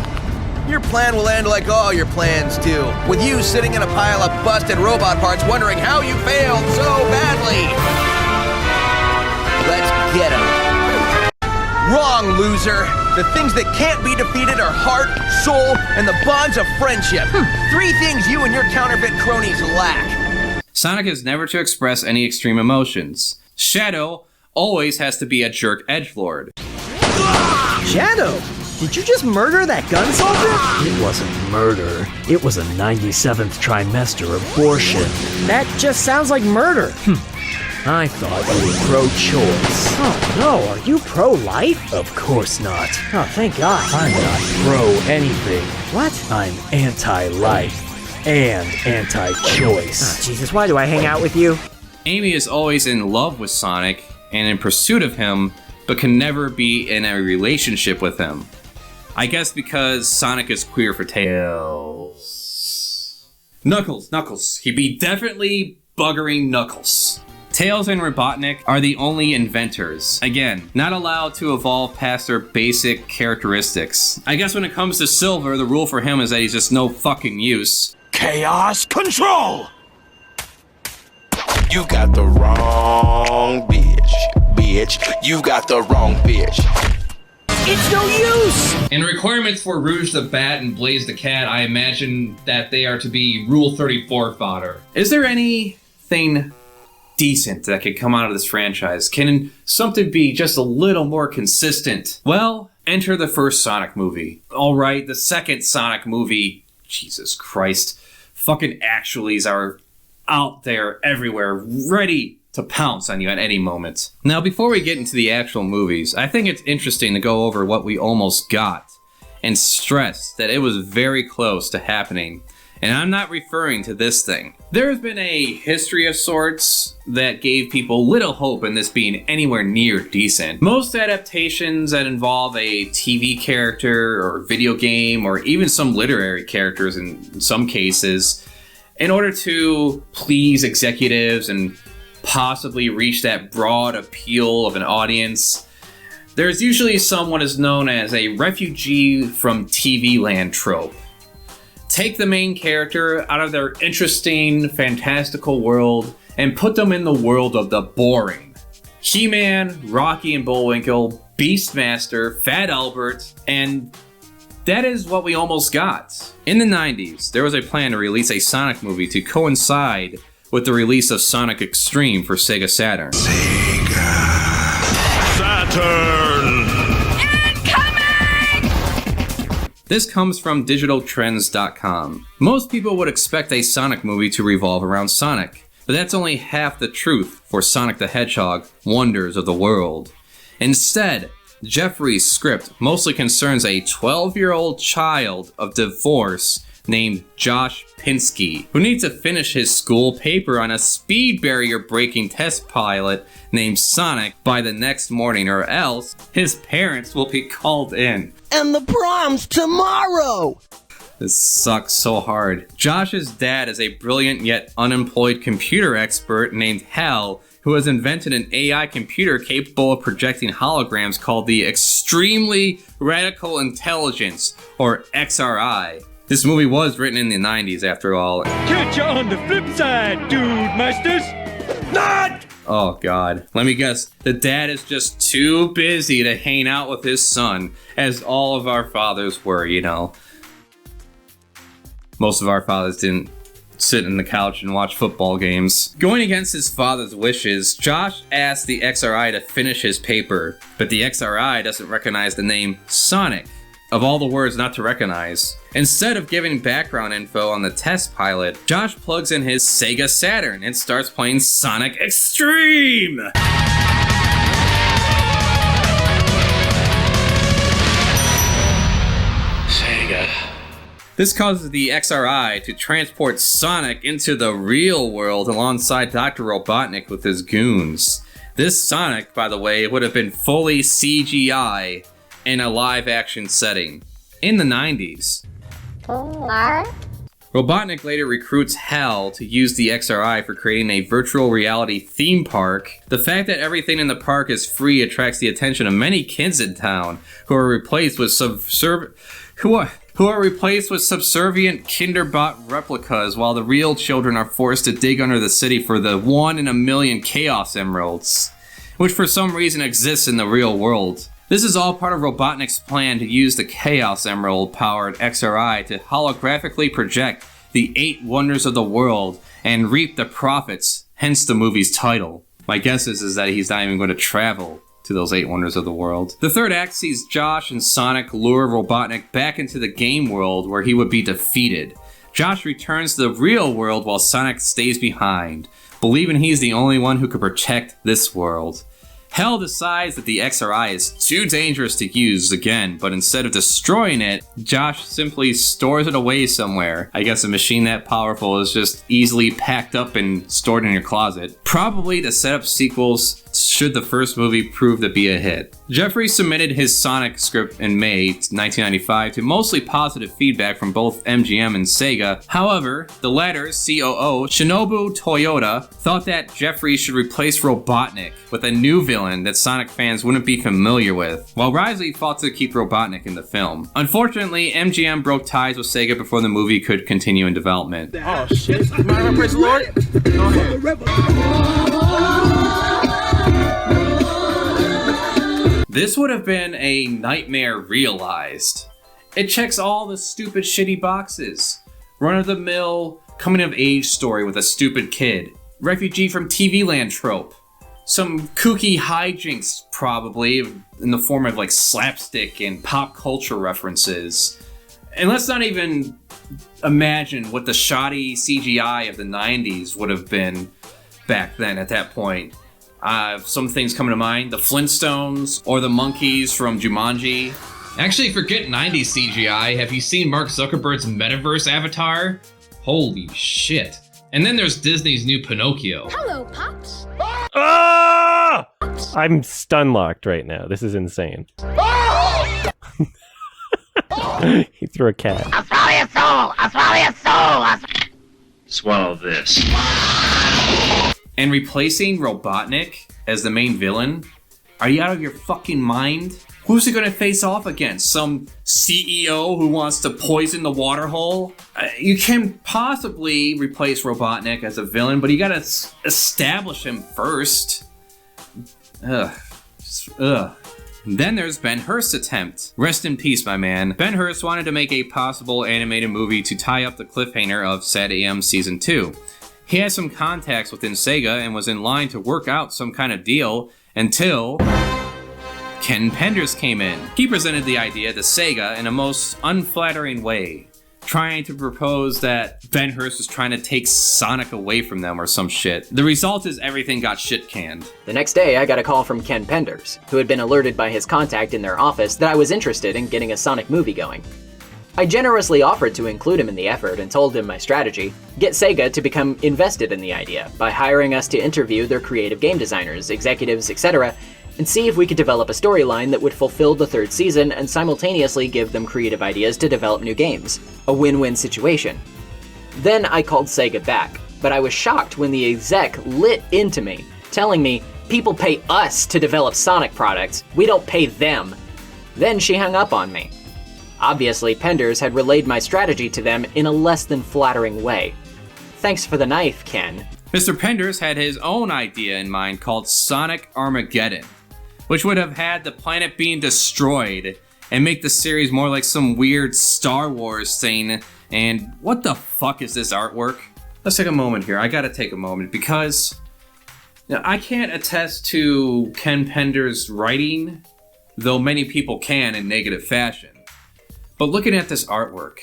[SPEAKER 7] Your plan will end like all your plans do, with you sitting in a pile of busted robot parts wondering how you failed so badly. Let's get him. Wrong, loser. The things that can't be defeated are heart, soul, and the bonds of friendship. 3 things you and your counterfeit cronies lack.
[SPEAKER 2] Sonic is never to express any extreme emotions. Shadow always has to be a jerk edgelord.
[SPEAKER 18] Shadow! Did you just murder that gun soldier?
[SPEAKER 20] It wasn't murder. It was a 97th trimester abortion.
[SPEAKER 18] That just sounds like murder.
[SPEAKER 20] I thought you were pro-choice.
[SPEAKER 18] Oh no, are you pro-life?
[SPEAKER 20] Of course not.
[SPEAKER 18] Oh, thank God.
[SPEAKER 20] I'm not pro-anything.
[SPEAKER 18] What?
[SPEAKER 20] I'm anti-life and anti-choice.
[SPEAKER 18] Oh, Jesus, why do I hang out with you?
[SPEAKER 2] Amy is always in love with Sonic and in pursuit of him, but can never be in a relationship with him. I guess because Sonic is queer for Tails. Knuckles. He be definitely buggering Knuckles. Tails and Robotnik are the only inventors. Again, not allowed to evolve past their basic characteristics. I guess when it comes to Silver, the rule for him is that he's just no fucking use.
[SPEAKER 15] Chaos control! You got the wrong bitch. You got the wrong bitch.
[SPEAKER 18] It's no use!
[SPEAKER 2] In requirements for Rouge the Bat and Blaze the Cat, I imagine that they are to be Rule 34 fodder. Is there anything decent that could come out of this franchise? Can something be just a little more consistent? Well, enter the first Sonic movie. Alright, the second Sonic movie, Jesus Christ, fucking actuallys are out there everywhere, ready to pounce on you at any moment. Now, before we get into the actual movies, I think it's interesting to go over what we almost got and stress that it was very close to happening. And I'm not referring to this thing. There has been a history of sorts that gave people little hope in this being anywhere near decent. Most adaptations that involve a TV character or video game or even some literary characters in some cases, in order to please executives and possibly reach that broad appeal of an audience, there's usually what is known as a refugee from TV land trope. Take the main character out of their interesting, fantastical world and put them in the world of the boring. He-Man, Rocky and Bullwinkle, Beastmaster, Fat Albert, and that is what we almost got. In the 90s, there was a plan to release a Sonic movie to coincide with the release of Sonic Extreme for Sega Saturn.
[SPEAKER 23] Saturn!
[SPEAKER 2] This comes from digitaltrends.com. Most people would expect a Sonic movie to revolve around Sonic, but that's only half the truth for Sonic the Hedgehog, Wonders of the World. Instead, Jeffrey's script mostly concerns a 12-year-old child of divorce named Josh Pinsky, who needs to finish his school paper on a speed barrier breaking test pilot named Sonic by the next morning, or else his parents will be called in.
[SPEAKER 1] And the prom's tomorrow!
[SPEAKER 2] This sucks so hard. Josh's dad is a brilliant yet unemployed computer expert named Hal, who has invented an AI computer capable of projecting holograms called the Extremely Radical Intelligence, or XRI. This movie was written in the 90s, after all.
[SPEAKER 12] Catch you on the flip side, dude masters! Not!
[SPEAKER 2] Oh god. Let me guess. The dad is just too busy to hang out with his son, as all of our fathers were, you know. Most of our fathers didn't sit in the couch and watch football games. Going against his father's wishes, Josh asked the XRI to finish his paper, but the XRI doesn't recognize the name Sonic. Of all the words not to recognize. Instead of giving background info on the test pilot, Josh plugs in his Sega Saturn and starts playing Sonic Extreme!
[SPEAKER 12] Sega.
[SPEAKER 2] This causes the XRI to transport Sonic into the real world alongside Dr. Robotnik with his goons. This Sonic, by the way, would have been fully CGI in a live-action setting in the 90s. Robotnik later recruits Hal to use the XRI for creating a virtual reality theme park. The fact that everything in the park is free attracts the attention of many kids in town, who are replaced with subservient Kinderbot replicas, while the real children are forced to dig under the city for the 1 in a million Chaos Emeralds, which for some reason exists in the real world. This is all part of Robotnik's plan to use the Chaos Emerald-powered XRI to holographically project the 8 Wonders of the World and reap the profits, hence the movie's title. My guess is that he's not even going to travel to those 8 Wonders of the World. The third act sees Josh and Sonic lure Robotnik back into the game world where he would be defeated. Josh returns to the real world while Sonic stays behind, believing he's the only one who could protect this world. Hal decides that the XRI is too dangerous to use again, but instead of destroying it, Josh simply stores it away somewhere. I guess a machine that powerful is just easily packed up and stored in your closet. Probably to set up sequels should the first movie prove to be a hit. Jeffrey submitted his Sonic script in May 1995 to mostly positive feedback from both MGM and Sega. However, the latter's COO, Shinobu Toyota, thought that Jeffrey should replace Robotnik with a new villain that Sonic fans wouldn't be familiar with, while Risley fought to keep Robotnik in the film. Unfortunately, MGM broke ties with Sega before the movie could continue in development.
[SPEAKER 23] Oh shit. Am I gonna praise the Lord? Go ahead.
[SPEAKER 2] This would have been a nightmare realized. It checks all the stupid shitty boxes. Run-of-the-mill, coming-of-age story with a stupid kid. Refugee from TV land trope. Some kooky hijinks, probably, in the form of like slapstick and pop culture references. And let's not even imagine what the shoddy CGI of the 90s would have been back then at that point. Some things coming to mind, the Flintstones or the monkeys from Jumanji.
[SPEAKER 13] Actually, forget 90s CGI. Have you seen Mark Zuckerberg's metaverse avatar? Holy shit. And then there's Disney's new Pinocchio.
[SPEAKER 3] Hello, Pops.
[SPEAKER 4] Ah! I'm stun locked right now. This is insane. He threw a cat.
[SPEAKER 17] I'll swallow your soul! I'll swallow your soul!
[SPEAKER 12] Swallow this.
[SPEAKER 2] And replacing Robotnik as the main villain? Are you out of your fucking mind? Who's he gonna face off against? Some CEO who wants to poison the water hole? You can possibly replace Robotnik as a villain, but you gotta establish him first. Ugh. Then there's Ben-Hur's attempt. Rest in peace, my man. Ben-Hur wanted to make a possible animated movie to tie up the cliffhanger of SATAM Season 2. He had some contacts within Sega and was in line to work out some kind of deal until Ken Penders came in. He presented the idea to Sega in a most unflattering way, trying to propose that Ben-Hur was trying to take Sonic away from them or some shit. The result is everything got shit canned.
[SPEAKER 6] The next day, I got a call from Ken Penders, who had been alerted by his contact in their office that I was interested in getting a Sonic movie going. I generously offered to include him in the effort and told him my strategy: get Sega to become invested in the idea by hiring us to interview their creative game designers, executives, etc., and see if we could develop a storyline that would fulfill the third season and simultaneously give them creative ideas to develop new games. A win-win situation. Then I called Sega back, but I was shocked when the exec lit into me, telling me, people pay us to develop Sonic products, we don't pay them. Then she hung up on me. Obviously, Penders had relayed my strategy to them in a less than flattering way. Thanks for the knife, Ken.
[SPEAKER 2] Mr. Penders had his own idea in mind called Sonic Armageddon, which would have had the planet being destroyed and make the series more like some weird Star Wars thing. And what the fuck is this artwork? Let's take a moment here. I gotta take a moment because I can't attest to Ken Penders' writing, though many people can in negative fashion. But looking at this artwork,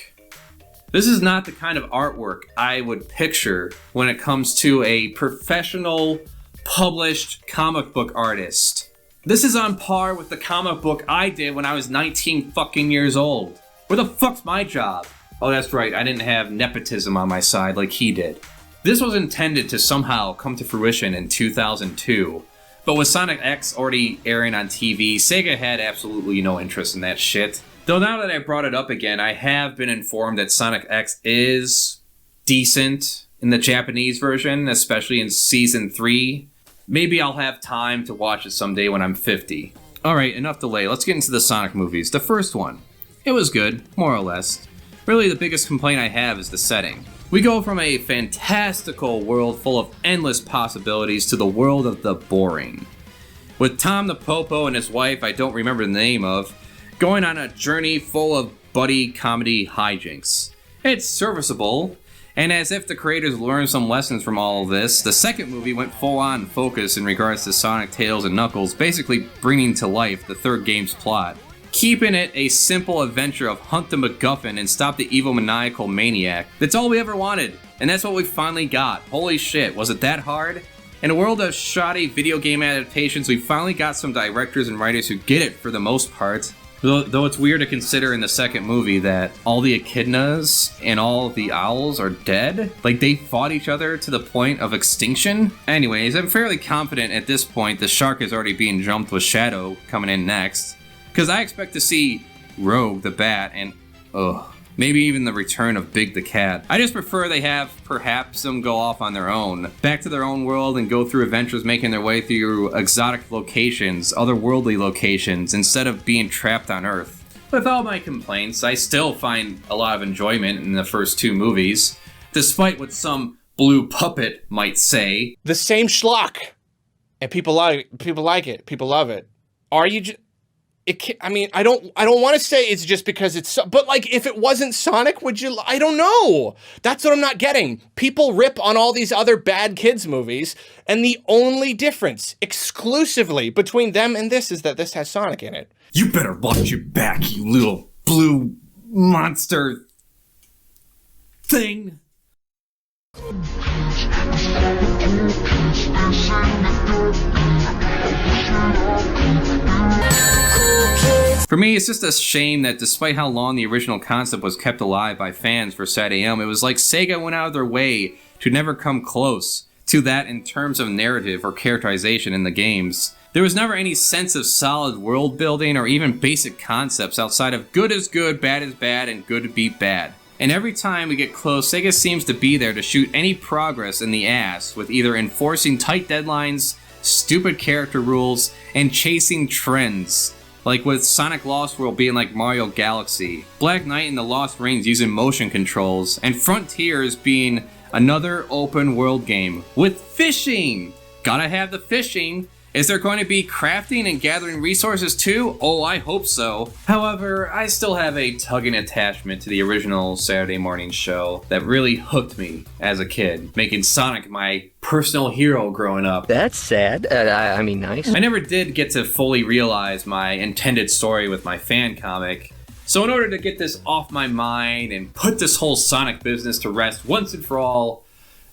[SPEAKER 2] this is not the kind of artwork I would picture when it comes to a professional, published comic book artist. This is on par with the comic book I did when I was 19 fucking years old. Where the fuck's my job? Oh, that's right, I didn't have nepotism on my side like he did. This was intended to somehow come to fruition in 2002. But with Sonic X already airing on TV, Sega had absolutely no interest in that shit. Though now that I brought it up again, I have been informed that Sonic X is decent in the Japanese version, especially in Season 3. Maybe I'll have time to watch it someday when I'm 50. Alright, enough delay, let's get into the Sonic movies. The first one, it was good, more or less. Really, the biggest complaint I have is the setting. We go from a fantastical world full of endless possibilities to the world of the boring. With Tom the Popo and his wife, I don't remember the name of, going on a journey full of buddy comedy hijinks. It's serviceable, and as if the creators learned some lessons from all of this, the second movie went full-on focus in regards to Sonic, Tails, and Knuckles, basically bringing to life the third game's plot. Keeping it a simple adventure of hunt the MacGuffin and stop the evil maniacal maniac. That's all we ever wanted, and that's what we finally got. Holy shit, was it that hard? In a world of shoddy video game adaptations, we finally got some directors and writers who get it for the most part. Though it's weird to consider in the second movie that all the echidnas and all the owls are dead. Like, they fought each other to the point of extinction. Anyways, I'm fairly confident at this point the shark is already being jumped with Shadow coming in next. Because I expect to see Rogue the Bat and, maybe even the return of Big the Cat. I just prefer they have perhaps them go off on their own, back to their own world and go through adventures making their way through exotic locations, otherworldly locations, instead of being trapped on Earth. With all my complaints, I still find a lot of enjoyment in the first two movies, despite what some blue puppet might say.
[SPEAKER 21] The same schlock, and people like it, people love it. Are you I don't want to say it's just because it's but like, if it wasn't Sonic, would you? I don't know. That's what I'm not getting. People rip on all these other bad kids movies, and the only difference exclusively between them and this is that this has Sonic in it.
[SPEAKER 2] You better watch your back, you little blue monster. thing. For me, it's just a shame that despite how long the original concept was kept alive by fans for SATAM, it was like Sega went out of their way to never come close to that in terms of narrative or characterization in the games. There was never any sense of solid world building or even basic concepts outside of good is good, bad is bad, and good to beat bad. And every time we get close, Sega seems to be there to shoot any progress in the ass with either enforcing tight deadlines, stupid character rules, and chasing trends. Like with Sonic Lost World being like Mario Galaxy, Black Knight and the Lost Reigns using motion controls, and Frontiers being another open world game with fishing. Gotta have the fishing. Is there going to be crafting and gathering resources too? Oh, I hope so. However, I still have a tugging attachment to the original Saturday morning show that really hooked me as a kid, making Sonic my personal hero growing up.
[SPEAKER 1] That's sad. I mean, nice.
[SPEAKER 2] I never did get to fully realize my intended story with my fan comic. So in order to get this off my mind and put this whole Sonic business to rest once and for all,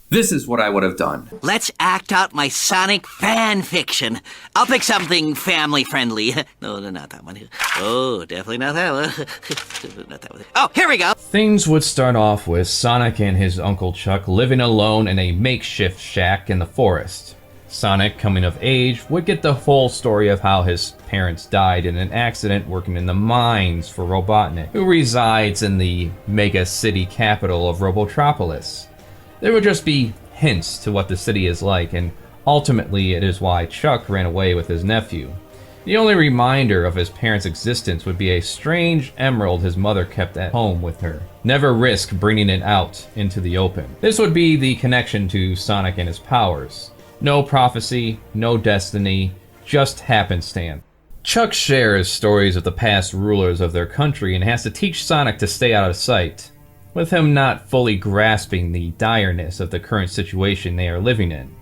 [SPEAKER 2] this is what I would have done.
[SPEAKER 9] Let's act out my Sonic fan fiction. I'll pick something family friendly. No, not that one. Oh, definitely not that one. Not that one. Oh, here we go.
[SPEAKER 13] Things would start off with Sonic and his Uncle Chuck living alone in a makeshift shack in the forest. Sonic, coming of age, would get the whole story of how his parents died in an accident working in the mines for Robotnik, who resides in the mega city capital of Robotropolis. There would just be hints to what the city is like, and ultimately it is why Chuck ran away with his nephew. The only reminder of his parents' existence would be a strange emerald his mother kept at home with her. Never risk bringing it out into the open. This would be the connection to Sonic and his powers. No prophecy, no destiny, just happenstance. Chuck shares stories of the past rulers of their country and has to teach Sonic to stay out of sight, with him not fully grasping the direness of the current situation they are living in.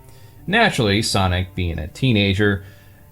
[SPEAKER 13] Naturally, Sonic, being a teenager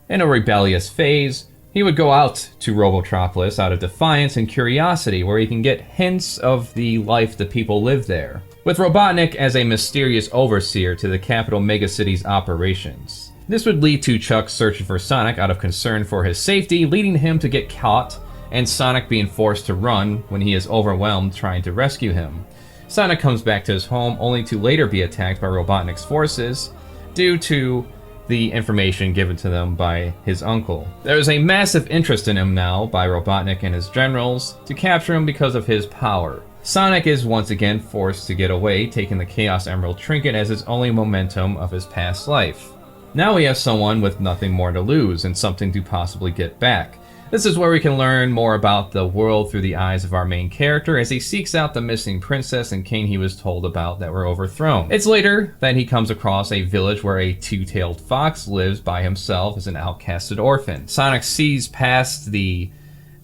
[SPEAKER 13] in a rebellious phase, he would go out to Robotropolis out of defiance and curiosity, where he can get hints of the life the people live there, with Robotnik as a mysterious overseer to the capital megacity's operations. This would lead to Chuck searching for Sonic out of concern for his safety, leading him to get caught, and Sonic being forced to run when he is overwhelmed trying to rescue him. Sonic comes back to his home only to later be attacked by Robotnik's forces due to the information given to them by his uncle. There is a massive interest in him now by Robotnik and his generals to capture him because of his power. Sonic is once again forced to get away, taking the Chaos Emerald trinket as his only momentum of his past life. Now we have someone with nothing more to lose and something to possibly get back. This is where we can learn more about the world through the eyes of our main character as he seeks out the missing princess and king he was told about that were overthrown. It's later that he comes across a village where a two-tailed fox lives by himself as an outcasted orphan. Sonic sees past the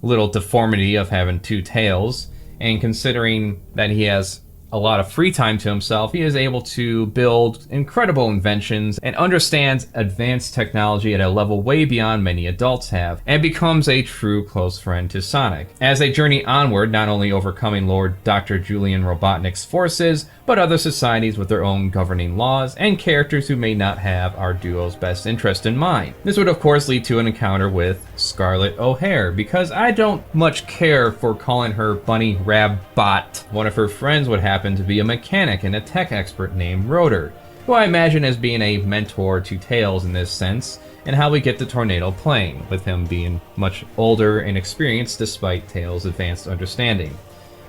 [SPEAKER 13] little deformity of having two tails, and considering that he has a lot of free time to himself, he is able to build incredible inventions and understands advanced technology at a level way beyond many adults have, and becomes a true close friend to Sonic. As they journey onward, not only overcoming Lord Dr. Julian Robotnik's forces, but other societies with their own governing laws and characters who may not have our duo's best interest in mind. This would of course lead to an encounter with Scarlett O'Hare, because I don't much care for calling her Bunny Rabbot. One of her friends would happen to be a mechanic and a tech expert named Rotor, who I imagine as being a mentor to Tails in this sense, and how we get the Tornado playing, with him being much older and experienced despite Tails' advanced understanding.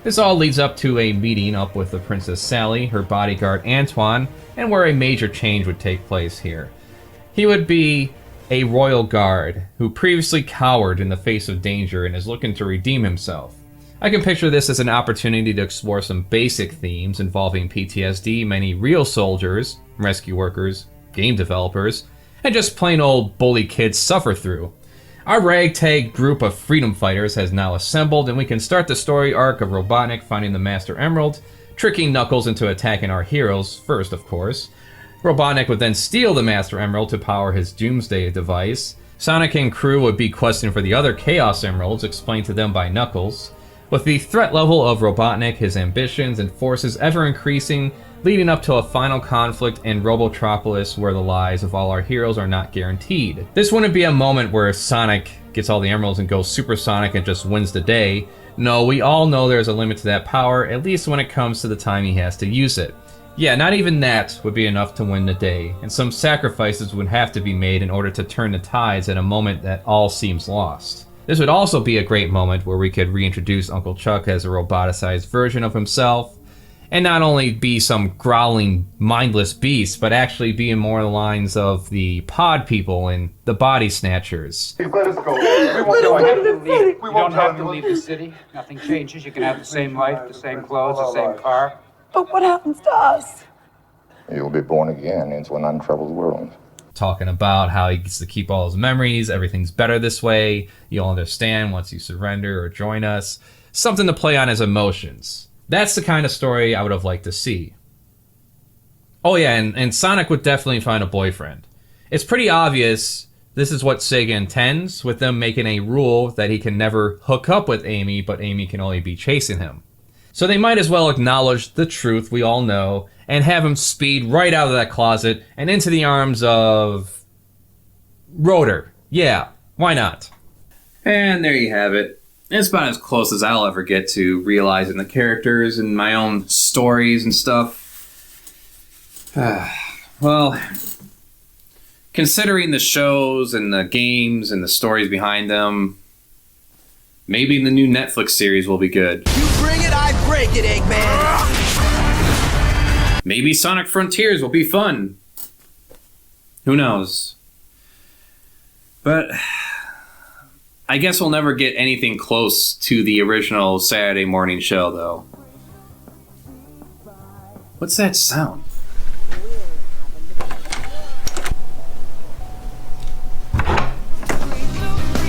[SPEAKER 13] This all leads up to a meeting up with the Princess Sally, her bodyguard Antoine, and where a major change would take place here. He would be a royal guard who previously cowered in the face of danger and is looking to redeem himself. I can picture this as an opportunity to explore some basic themes involving PTSD many real soldiers, rescue workers, game developers, and just plain old bully kids suffer through. Our ragtag group of freedom fighters has now assembled, and we can start the story arc of Robotnik finding the Master Emerald, tricking Knuckles into attacking our heroes first, of course. Robotnik would then steal the Master Emerald to power his Doomsday device. Sonic and crew would be questing for the other Chaos Emeralds, explained to them by Knuckles, With the threat level of Robotnik, his ambitions and forces ever increasing, leading up to a final conflict in Robotropolis where the lives of all our heroes are not guaranteed. This wouldn't be a moment where Sonic gets all the emeralds and goes supersonic and just wins the day. No, we all know there's a limit to that power, at least when it comes to the time he has to use it. Yeah, not even that would be enough to win the day, and some sacrifices would have to be made in order to turn the tides at a moment that all seems lost. This would also be a great moment where we could reintroduce Uncle Chuck as a roboticized version of himself, and not only be some growling, mindless beast, but actually be in more the lines of the pod people and the body snatchers.
[SPEAKER 10] Let us go. We don't have to leave. You don't have to leave the city. Nothing changes. You can have the same life, the same clothes, the same car.
[SPEAKER 11] But what happens to us?
[SPEAKER 14] You'll be born again into an untroubled world.
[SPEAKER 13] Talking about how he gets to keep all his memories, everything's better this way, you'll understand once you surrender or join us. Something to play on his emotions. That's the kind of story I would have liked to see. Oh yeah, and Sonic would definitely find a boyfriend. It's pretty obvious this is what Sega intends, with them making a rule that he can never hook up with Amy, but Amy can only be chasing him. So they might as well acknowledge the truth we all know, and have him speed right out of that closet and into the arms of Rotor. Yeah, why not?
[SPEAKER 2] And there you have it. It's about as close as I'll ever get to realizing the characters and my own stories and stuff. Well, considering the shows and the games and the stories behind them, maybe the new Netflix series will be good.
[SPEAKER 7] You bring it, I break it, Eggman!
[SPEAKER 2] Maybe Sonic Frontiers will be fun. Who knows? But I guess we'll never get anything close to the original Saturday morning show, though. What's that sound?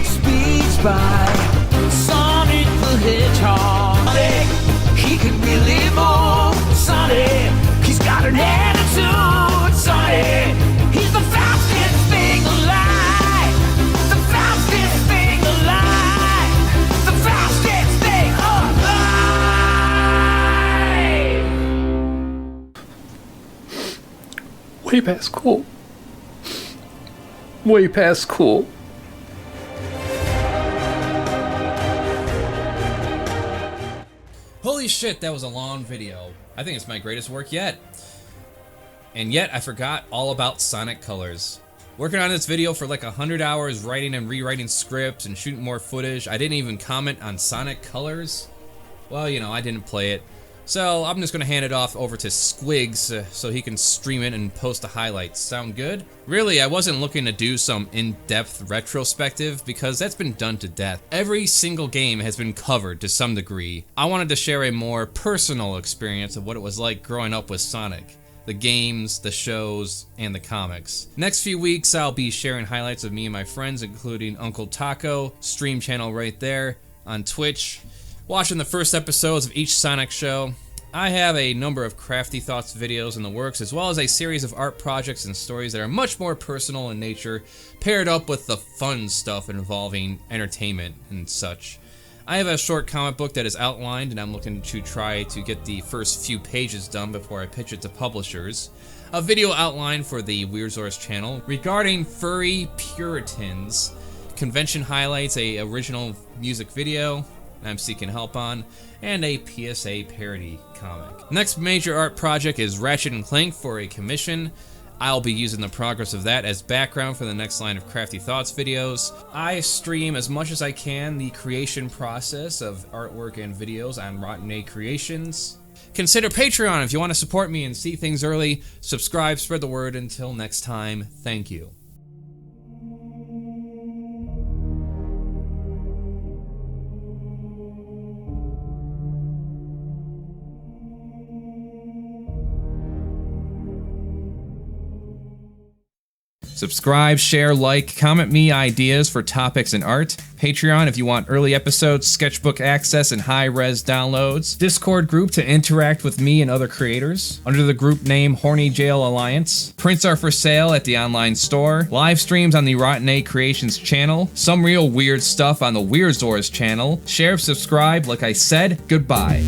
[SPEAKER 22] Speeds by Sonic the Hedgehog. Sonic, he can really move. Sonic, he's got an attitude. Sonic, he's the fastest thing alive. The fastest thing alive. The fastest thing alive.
[SPEAKER 1] Way past cool. Way past cool.
[SPEAKER 13] Holy shit, that was a long video. I think it's my greatest work yet. And yet, I forgot all about Sonic Colors. Working on this video for like 100 hours, writing and rewriting scripts and shooting more footage. I didn't even comment on Sonic Colors. Well, you know, I didn't play it. So I'm just gonna hand it off over to Squigs so he can stream it and post the highlights. Sound good? Really, I wasn't looking to do some in-depth retrospective because that's been done to death. Every single game has been covered to some degree. I wanted to share a more personal experience of what it was like growing up with Sonic. The games, the shows, and the comics. Next few weeks, I'll be sharing highlights of me and my friends, including Uncle Taco, stream channel right there, on Twitch, watching the first episodes of each Sonic show. I have a number of Crafty Thoughts videos in the works, as well as a series of art projects and stories that are much more personal in nature, paired up with the fun stuff involving entertainment and such. I have a short comic book that is outlined, and I'm looking to try to get the first few pages done before I pitch it to publishers. A video outline for the Weirdsource channel regarding furry Puritans. Convention highlights, a original music video I'm seeking help on, and a PSA parody comic. Next major art project is Ratchet & Clank for a commission. I'll be using the progress of that as background for the next line of Crafty Thoughts videos. I stream as much as I can the creation process of artwork and videos on Rotten A Creations. Consider Patreon if you want to support me and see things early. Subscribe, spread the word. Until next time, thank you. Subscribe, share, like, comment me ideas for topics and art. Patreon if you want early episodes, sketchbook access, and high-res downloads. Discord group to interact with me and other creators. Under the group name Horny Jail Alliance. Prints are for sale at the online store. Live streams on the Rotten 8 Creations channel. Some real weird stuff on the Weird Zors channel. Share, subscribe, like I said, goodbye.